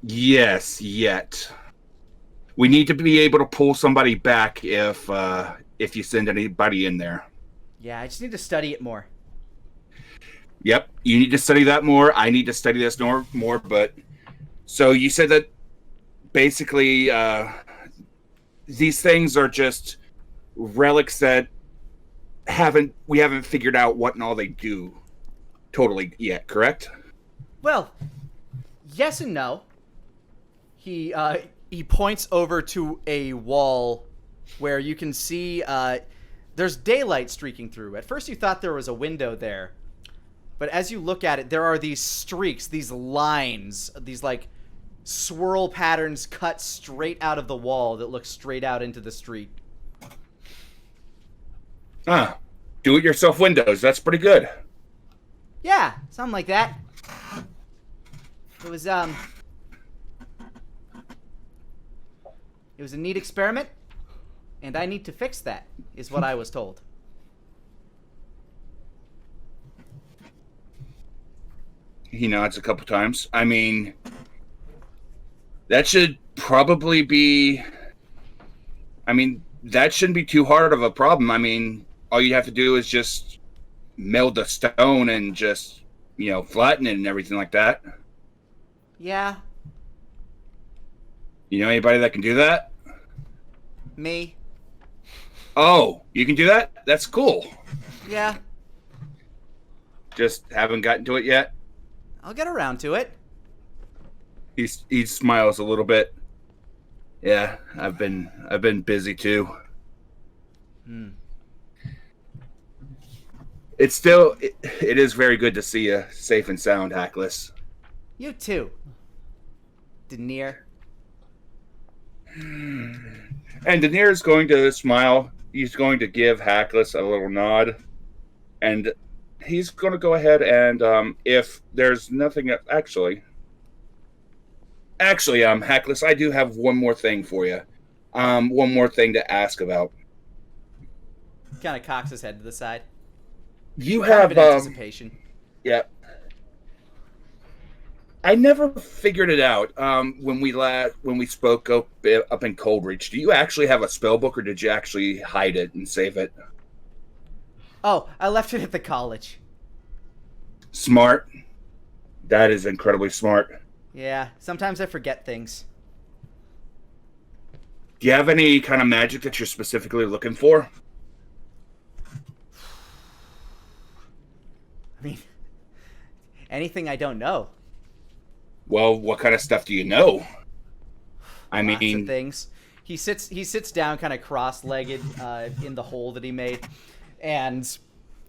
Yes, yet. We need to be able to pull somebody back if you send anybody in there. Yeah, I just need to study it more. Yep, you need to study that more. I need to study this more. But so you said that basically these things are just relics that we haven't figured out what and all they do totally yet. Correct? Well, yes and no. He points over to a wall where you can see there's daylight streaking through. At first you thought there was a window there. But as you look at it, there are these streaks, these lines, these like swirl patterns cut straight out of the wall that look straight out into the street. Do-it-yourself windows. That's pretty good. Yeah, something like that. It was a neat experiment, and I need to fix that, is what I was told. He nods a couple times. I mean, that should probably be... I mean, that shouldn't be too hard of a problem. I mean, all you have to do is just meld the stone and just, flatten it and everything like that. Yeah. You know anybody that can do that? Me. Oh, you can do that? That's cool. Yeah. Just haven't gotten to it yet? I'll get around to it. He smiles a little bit. Yeah, I've been busy too. It's still it is very good to see you safe and sound, Hackless. You too, Denier. And Denier is going to smile. He's going to give Hackless a little nod, and he's going to go ahead and if there's nothing actually, Hackless, I do have one more thing for you. One more thing to ask about. Kind of cocks his head to the side. You have anticipation. Yeah. I never figured it out when we spoke up in Coldreach. Do you actually have a spell book, or did you actually hide it and save it? Oh, I left it at the college. Smart. That is incredibly smart. Yeah, sometimes I forget things. Do you have any kind of magic that you're specifically looking for? I mean, anything I don't know. Well, what kind of stuff do you know? I Lots mean, of things. He sits down kind of cross-legged in the hole that he made, and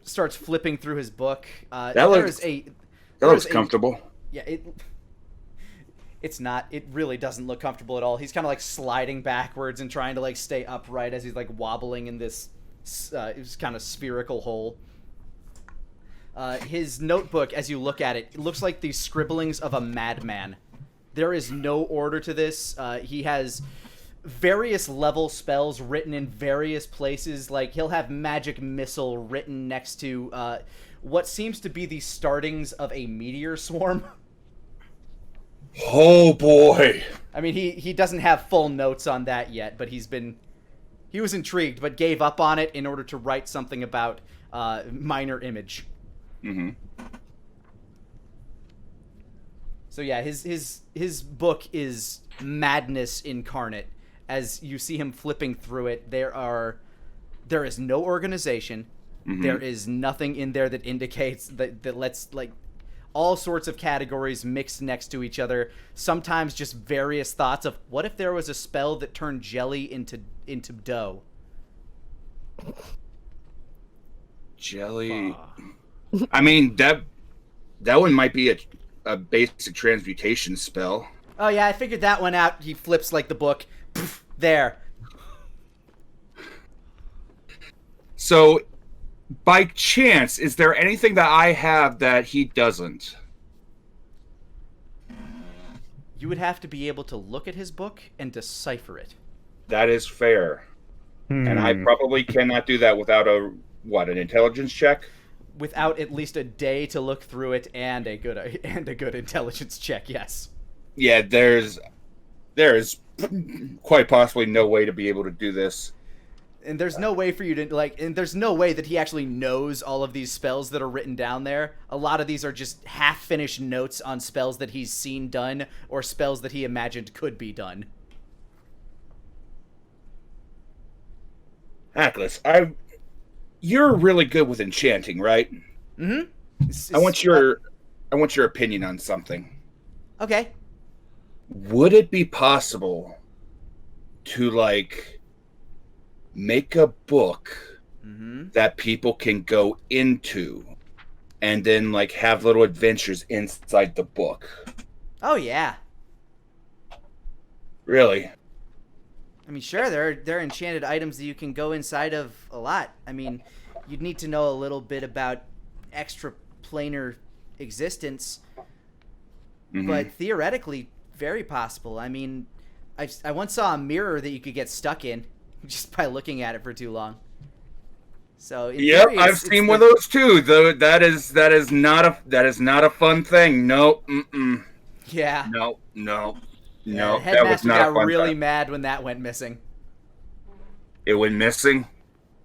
starts flipping through his book. That looks comfortable. Yeah, it's not. It really doesn't look comfortable at all. He's kind of like sliding backwards and trying to like stay upright as he's like wobbling in this kind of spherical hole. His notebook, as you look at it, it looks like the scribblings of a madman. There is no order to this. He has various level spells written in various places. Like, he'll have magic missile written next to what seems to be the startings of a meteor swarm. Oh boy. I mean, he doesn't have full notes on that yet, but he was intrigued, but gave up on it in order to write something about minor image. Mm-hmm. So yeah, his book is madness incarnate. As you see him flipping through it, there is no organization. Mm-hmm. There is nothing in there that indicates that lets, like, all sorts of categories mixed next to each other. Sometimes just various thoughts of, what if there was a spell that turned jelly into dough? Jelly. I mean, that one might be a basic transmutation spell. Oh yeah, I figured that one out. He flips like the book. Poof, there. So, by chance, is there anything that I have that he doesn't? You would have to be able to look at his book and decipher it. That is fair. And I probably cannot do that without an intelligence check? Without at least a day to look through it and a good intelligence check, yes. Yeah, there is quite possibly no way to be able to do this. And there's no way for you to, and there's no way that he actually knows all of these spells that are written down there. A lot of these are just half-finished notes on spells that he's seen done or spells that he imagined could be done. Atlas, you're really good with enchanting, right? Mm-hmm. I want your opinion on something. Okay. Would it be possible to, make a book that people can go into and then, have little adventures inside the book? Oh, yeah. Really? I mean, sure, there are enchanted items that you can go inside of a lot. I mean, you'd need to know a little bit about extraplanar existence, but theoretically, very possible. I mean, I once saw a mirror that you could get stuck in just by looking at it for too long. So yep, I've seen one of those too. Though that is not a fun thing. No, yeah, no. Yeah, No, the that was headmaster not a got fun really time. mad when that went missing. It went missing?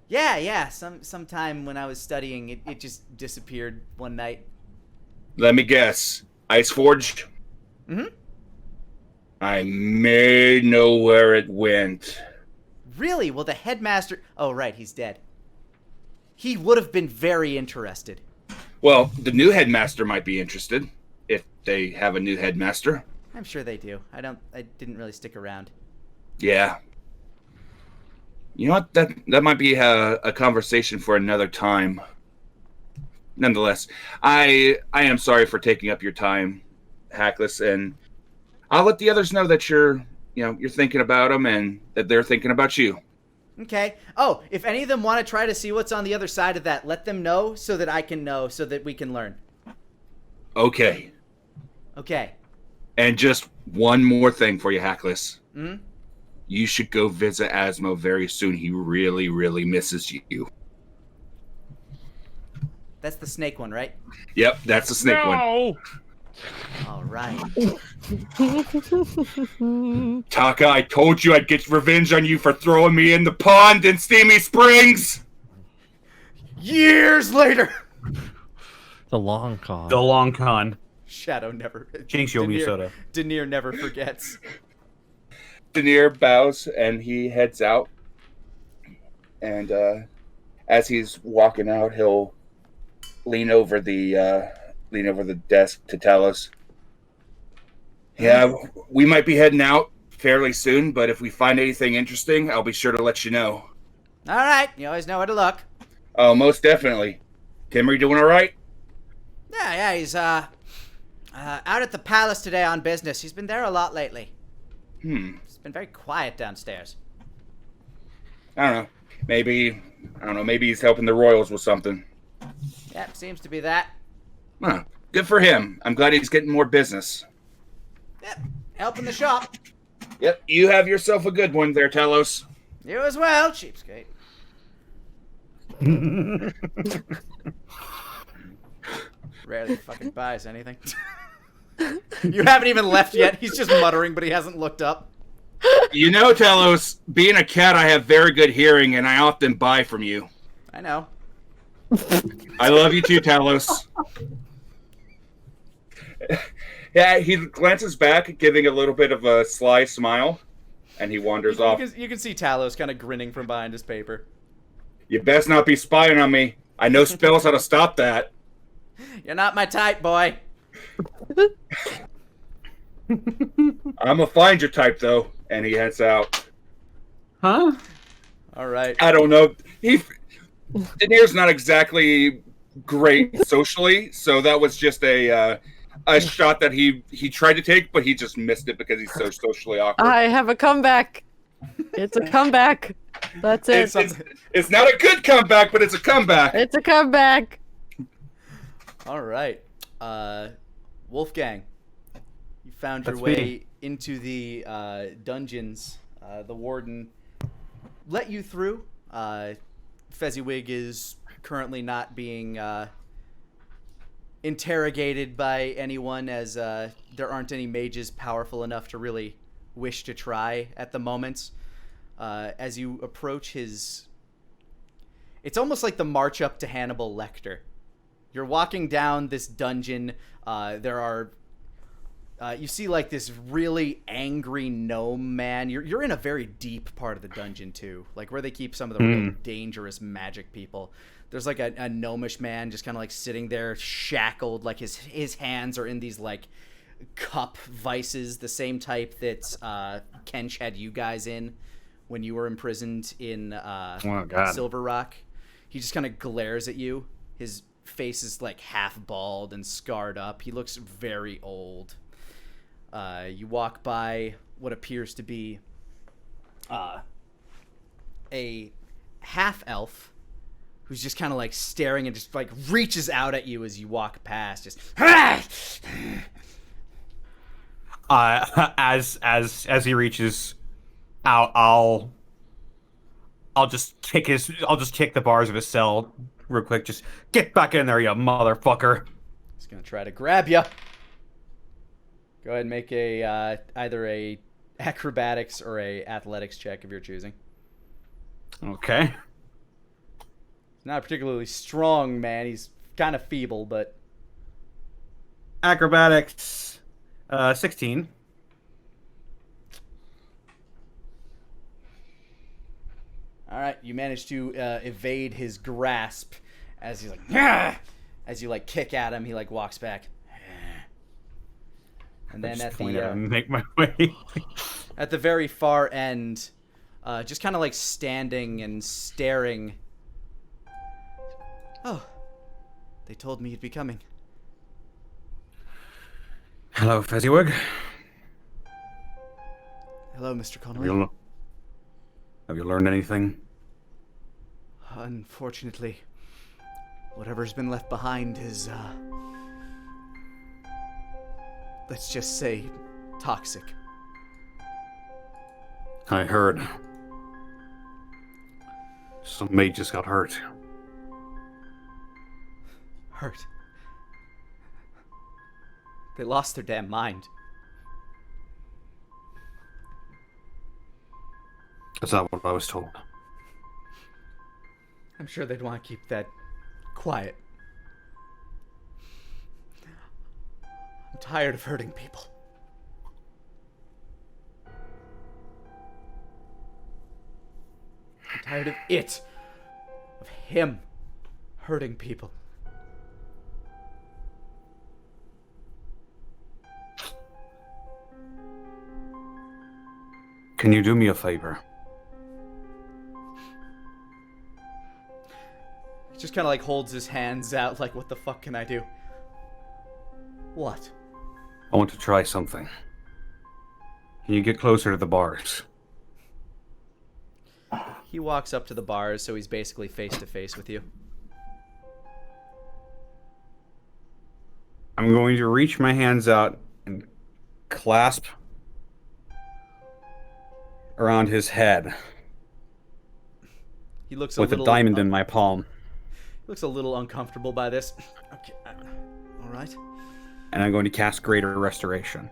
Yeah. Sometime when I was studying, it just disappeared one night. Let me guess. Iceforge? Mm-hmm. I may know where it went. Really? Well, the headmaster... Oh, right, he's dead. He would have been very interested. Well, the new headmaster might be interested, if they have a new headmaster. I'm sure they do. I didn't really stick around. Yeah. You know what? That might be a conversation for another time. Nonetheless, I am sorry for taking up your time, Hackless, and I'll let the others know that you're thinking about them and that they're thinking about you. Okay. Oh, if any of them want to try to see what's on the other side of that, let them know so that I can know, so that we can learn. Okay. Okay. And just one more thing for you, Hackless. Mm-hmm. You should go visit Asmo very soon. He really, really misses you. That's the snake one, right? Yep, that's the snake one. All right. Taka, I told you I'd get revenge on you for throwing me in the pond in Steamy Springs! Years later! The long con. The long con. Shadow never... Jinx, you owe me a soda. Denier never forgets. Denier bows and he heads out. And as he's walking out, he'll lean over the desk to tell us, yeah, we might be heading out fairly soon, but if we find anything interesting, I'll be sure to let you know. All right. You always know where to look. Oh, most definitely. Timmy doing all right? Yeah, he's out at the palace today on business. He's been there a lot lately. It's been very quiet downstairs. I don't know. Maybe he's helping the royals with something. Yep, seems to be that. Huh. Good for him. I'm glad he's getting more business. Yep, helping the shop. Yep, you have yourself a good one there, Talos. You as well, cheapskate. Rarely fucking buys anything. You haven't even left yet. He's just muttering, but he hasn't looked up. You know, Talos, being a cat, I have very good hearing, and I often buy from you. I know. I love you too, Talos. Yeah, he glances back, giving a little bit of a sly smile, and he wanders off. You can see Talos kind of grinning from behind his paper. You best not be spying on me. I know spells how to stop that. You're not my type, boy. I'm gonna find your type, though, and he heads out. Huh? All right. I don't know. Daenerys not exactly great socially, so that was just a shot that he tried to take, but he just missed it because he's so socially awkward. I have a comeback. It's a comeback. That's it. It's not a good comeback, but it's a comeback. It's a comeback. All right. Wolfgang, you found your That's way me. into the dungeons. The warden let you through. Fezziwig is currently not being interrogated by anyone, as there aren't any mages powerful enough to really wish to try at the moment. As you approach his... It's almost like the march up to Hannibal Lecter. You're walking down this dungeon. There are... you see like this really angry gnome man. You're in a very deep part of the dungeon too, like where they keep some of the real dangerous magic people. There's like a gnomish man just kind of like sitting there shackled, like his hands are in these like cup vices, the same type that Kench had you guys in when you were imprisoned in Silver Rock. He just kind of glares at you. His face is like half bald and scarred up. He looks very old. You walk by what appears to be a half-elf who's just kind of like staring and just like reaches out at you as you walk past. Just as he reaches out, I'll just kick the bars of his cell real quick. Just get back in there, you motherfucker. He's gonna try to grab you. Go ahead and make a either a acrobatics or a athletics check of your choosing. Okay. He's not a particularly strong man. He's kind of feeble, but Acrobatics, 16. all right. You manage to evade his grasp as he's like, "Ah!" As you like kick at him. He like walks back. And then at make my way. at the very far end, just kind of like standing and staring. Oh, they told me you'd be coming. Hello, Fezziwig. Hello, Mr. Connolly. Have you learned anything? Unfortunately, whatever's been left behind is, let's just say, toxic. I heard. Some mages got hurt. Hurt. They lost their damn mind. That's not what I was told. I'm sure they'd want to keep that quiet. I'm tired of hurting people. I'm tired of him hurting people. Can you do me a favor? He just kind of like holds his hands out like, what the fuck can I do? What? I want to try something. Can you get closer to the bars? He walks up to the bars, so he's basically face to face with you. I'm going to reach my hands out and clasp around his head He looks with a little diamond in my palm. looks a little uncomfortable by this. Okay. All right. And I'm going to cast Greater Restoration.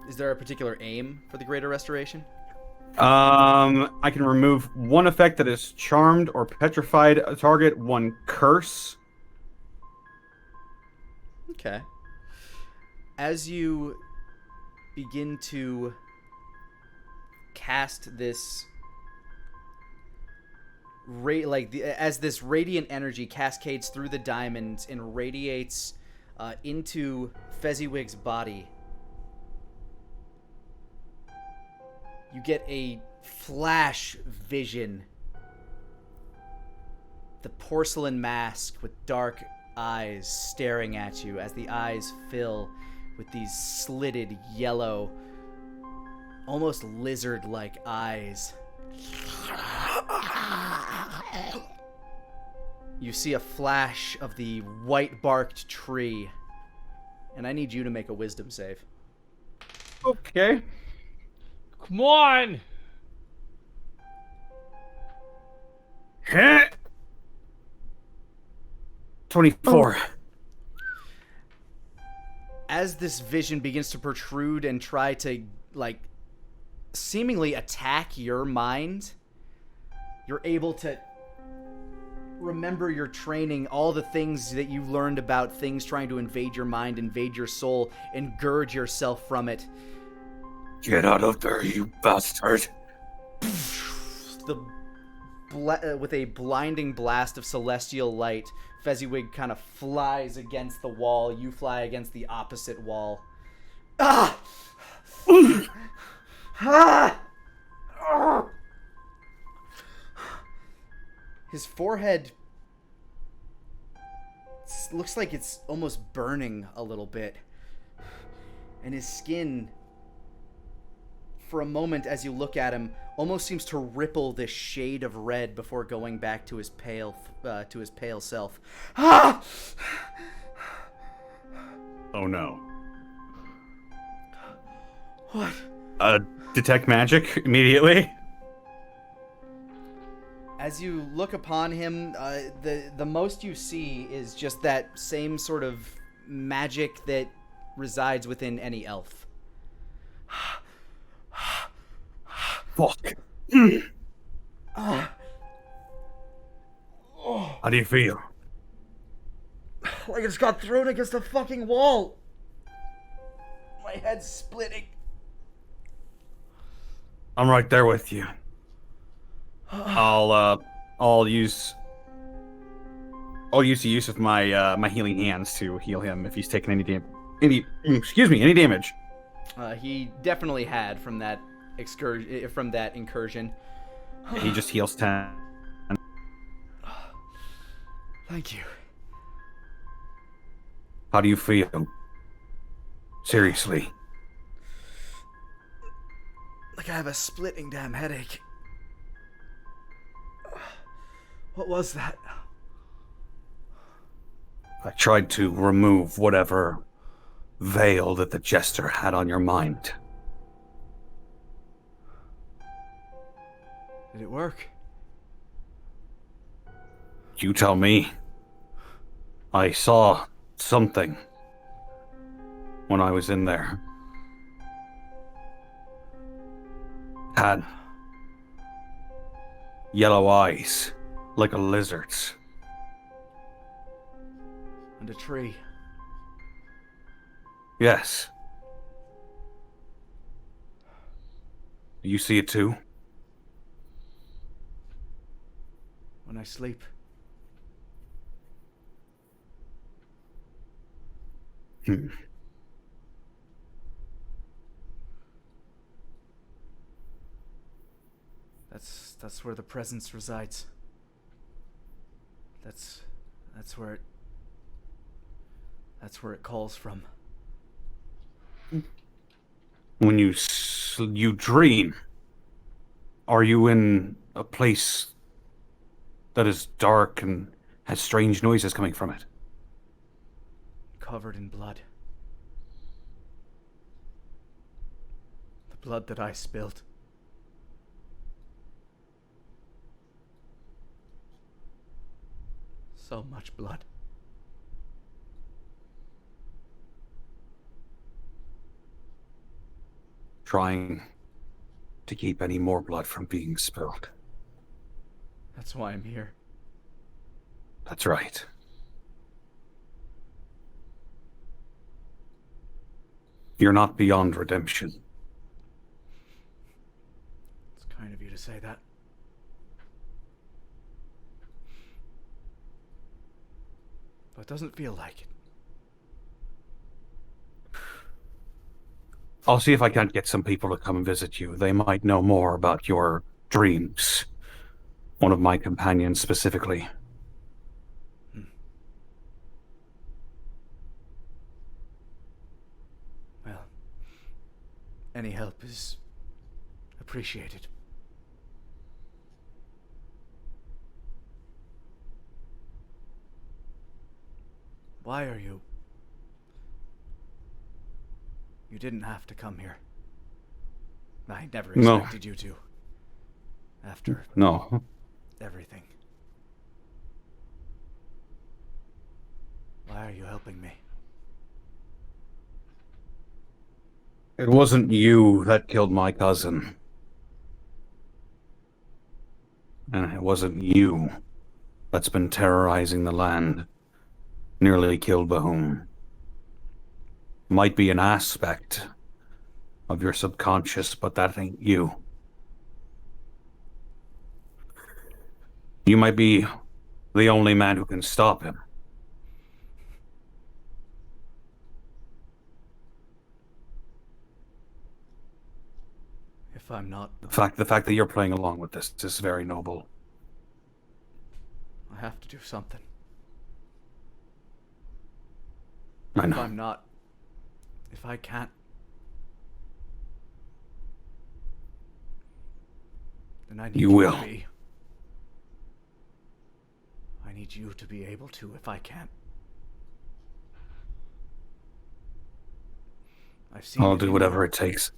Is there a particular aim for the Greater Restoration? I can remove one effect that is charmed or petrified a target, one curse. Okay. As you begin to cast this as this radiant energy cascades through the diamonds and radiates into Fezziwig's body, you get a flash vision. The porcelain mask with dark eyes staring at you as the eyes fill with these slitted yellow, almost lizard-like eyes. You see a flash of the white-barked tree, and I need you to make a wisdom save. Okay. Come on! 24. As this vision begins to protrude and try to, seemingly attack your mind, you're able to remember your training, all the things that you learned about things trying to invade your mind, invade your soul, and gird yourself from it. Get out of there, you bastard! With a blinding blast of celestial light, Fezziwig kind of flies against the wall. You fly against the opposite wall. Ah! Ah! His forehead looks like it's almost burning a little bit. And his skin, for a moment as you look at him, almost seems to ripple this shade of red before going back to his pale self. Ah! Oh no. What? Detect magic immediately. As you look upon him, the most you see is just that same sort of magic that resides within any elf. Fuck. How do you feel? Like I just got thrown against a fucking wall. My head's splitting. I'm right there with you. I'll use the use of my my healing hands to heal him if he's taken any damage. He definitely had from that incursion. He just heals 10. Thank you. How do you feel? Seriously. Like I have a splitting damn headache. What was that? I tried to remove whatever veil that the jester had on your mind. Did it work? You tell me. I saw something when I was in there. Had yellow eyes, like a lizard's. And a tree. Yes. You see it too? When I sleep. That's where the presence resides. That's where it calls from. When you dream, are you in a place that is dark and has strange noises coming from it? Covered in blood. blood that I spilled. So much blood. Trying to keep any more blood from being spilled. That's why I'm here. That's right. You're not beyond redemption. It's kind of you to say that. But it doesn't feel like it. I'll see if I can't get some people to come and visit you. They might know more about your dreams. One of my companions specifically. Well, any help is appreciated. Why are you... You didn't have to come here. I never expected you to. After No. everything. Why are you helping me? It wasn't you that killed my cousin. And it wasn't you that's been terrorizing the land. Nearly killed Bahum. Might be an aspect of your subconscious, but that ain't you. You might be the only man who can stop him. If I'm not, The fact that you're playing along with this is very noble. I have to do something. I If know. I'm not, if I can't, then I need You you will. to be. I need you to be able to if I can't. I've seen I'll it do in whatever you. it takes.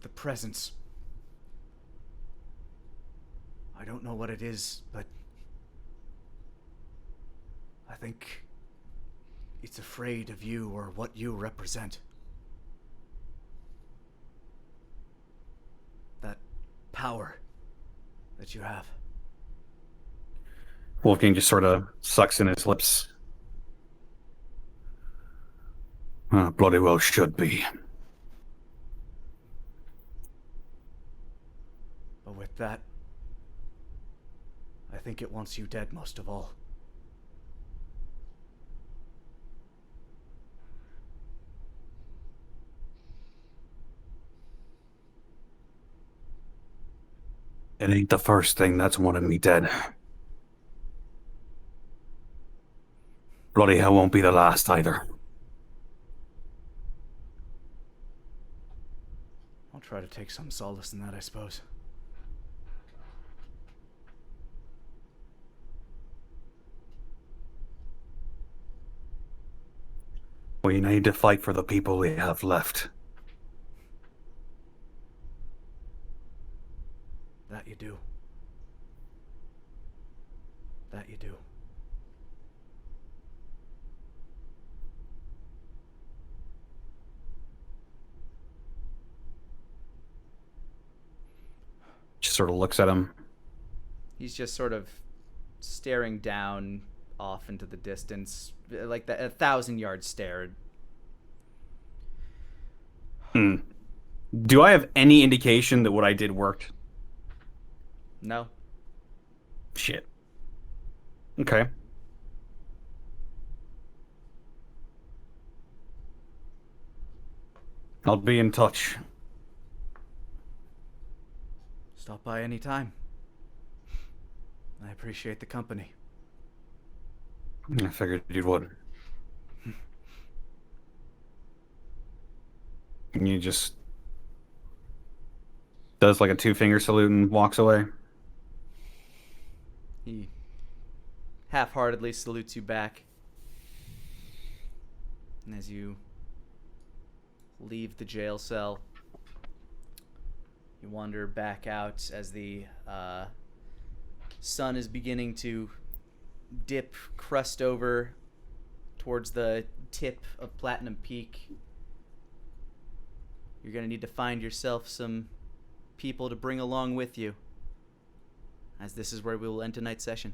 The presence. I don't know what it is, but I think it's afraid of you or what you represent. That power that you have. Wolfgang just sort of sucks in his lips. Bloody well should be. But with that, I think it wants you dead most of all. It ain't the first thing that's wanted me dead. Bloody hell won't be the last either. I'll try to take some solace in that, I suppose. We need to fight for the people we have left. That you do. That you do. Just sort of looks at him. He's just sort of staring down off into the distance, like a 1,000-yard stare. Do I have any indication that what I did worked? No. Shit. Okay. I'll be in touch. Stop by any time. I appreciate the company. I figured you would. And you just does like a 2-finger salute and walks away. He half-heartedly salutes you back. And as you leave the jail cell. You wander back out as the sun is beginning to dip crust over towards the tip of Platinum Peak. You're going to need to find yourself some people to bring along with you, as this is where we will end tonight's session.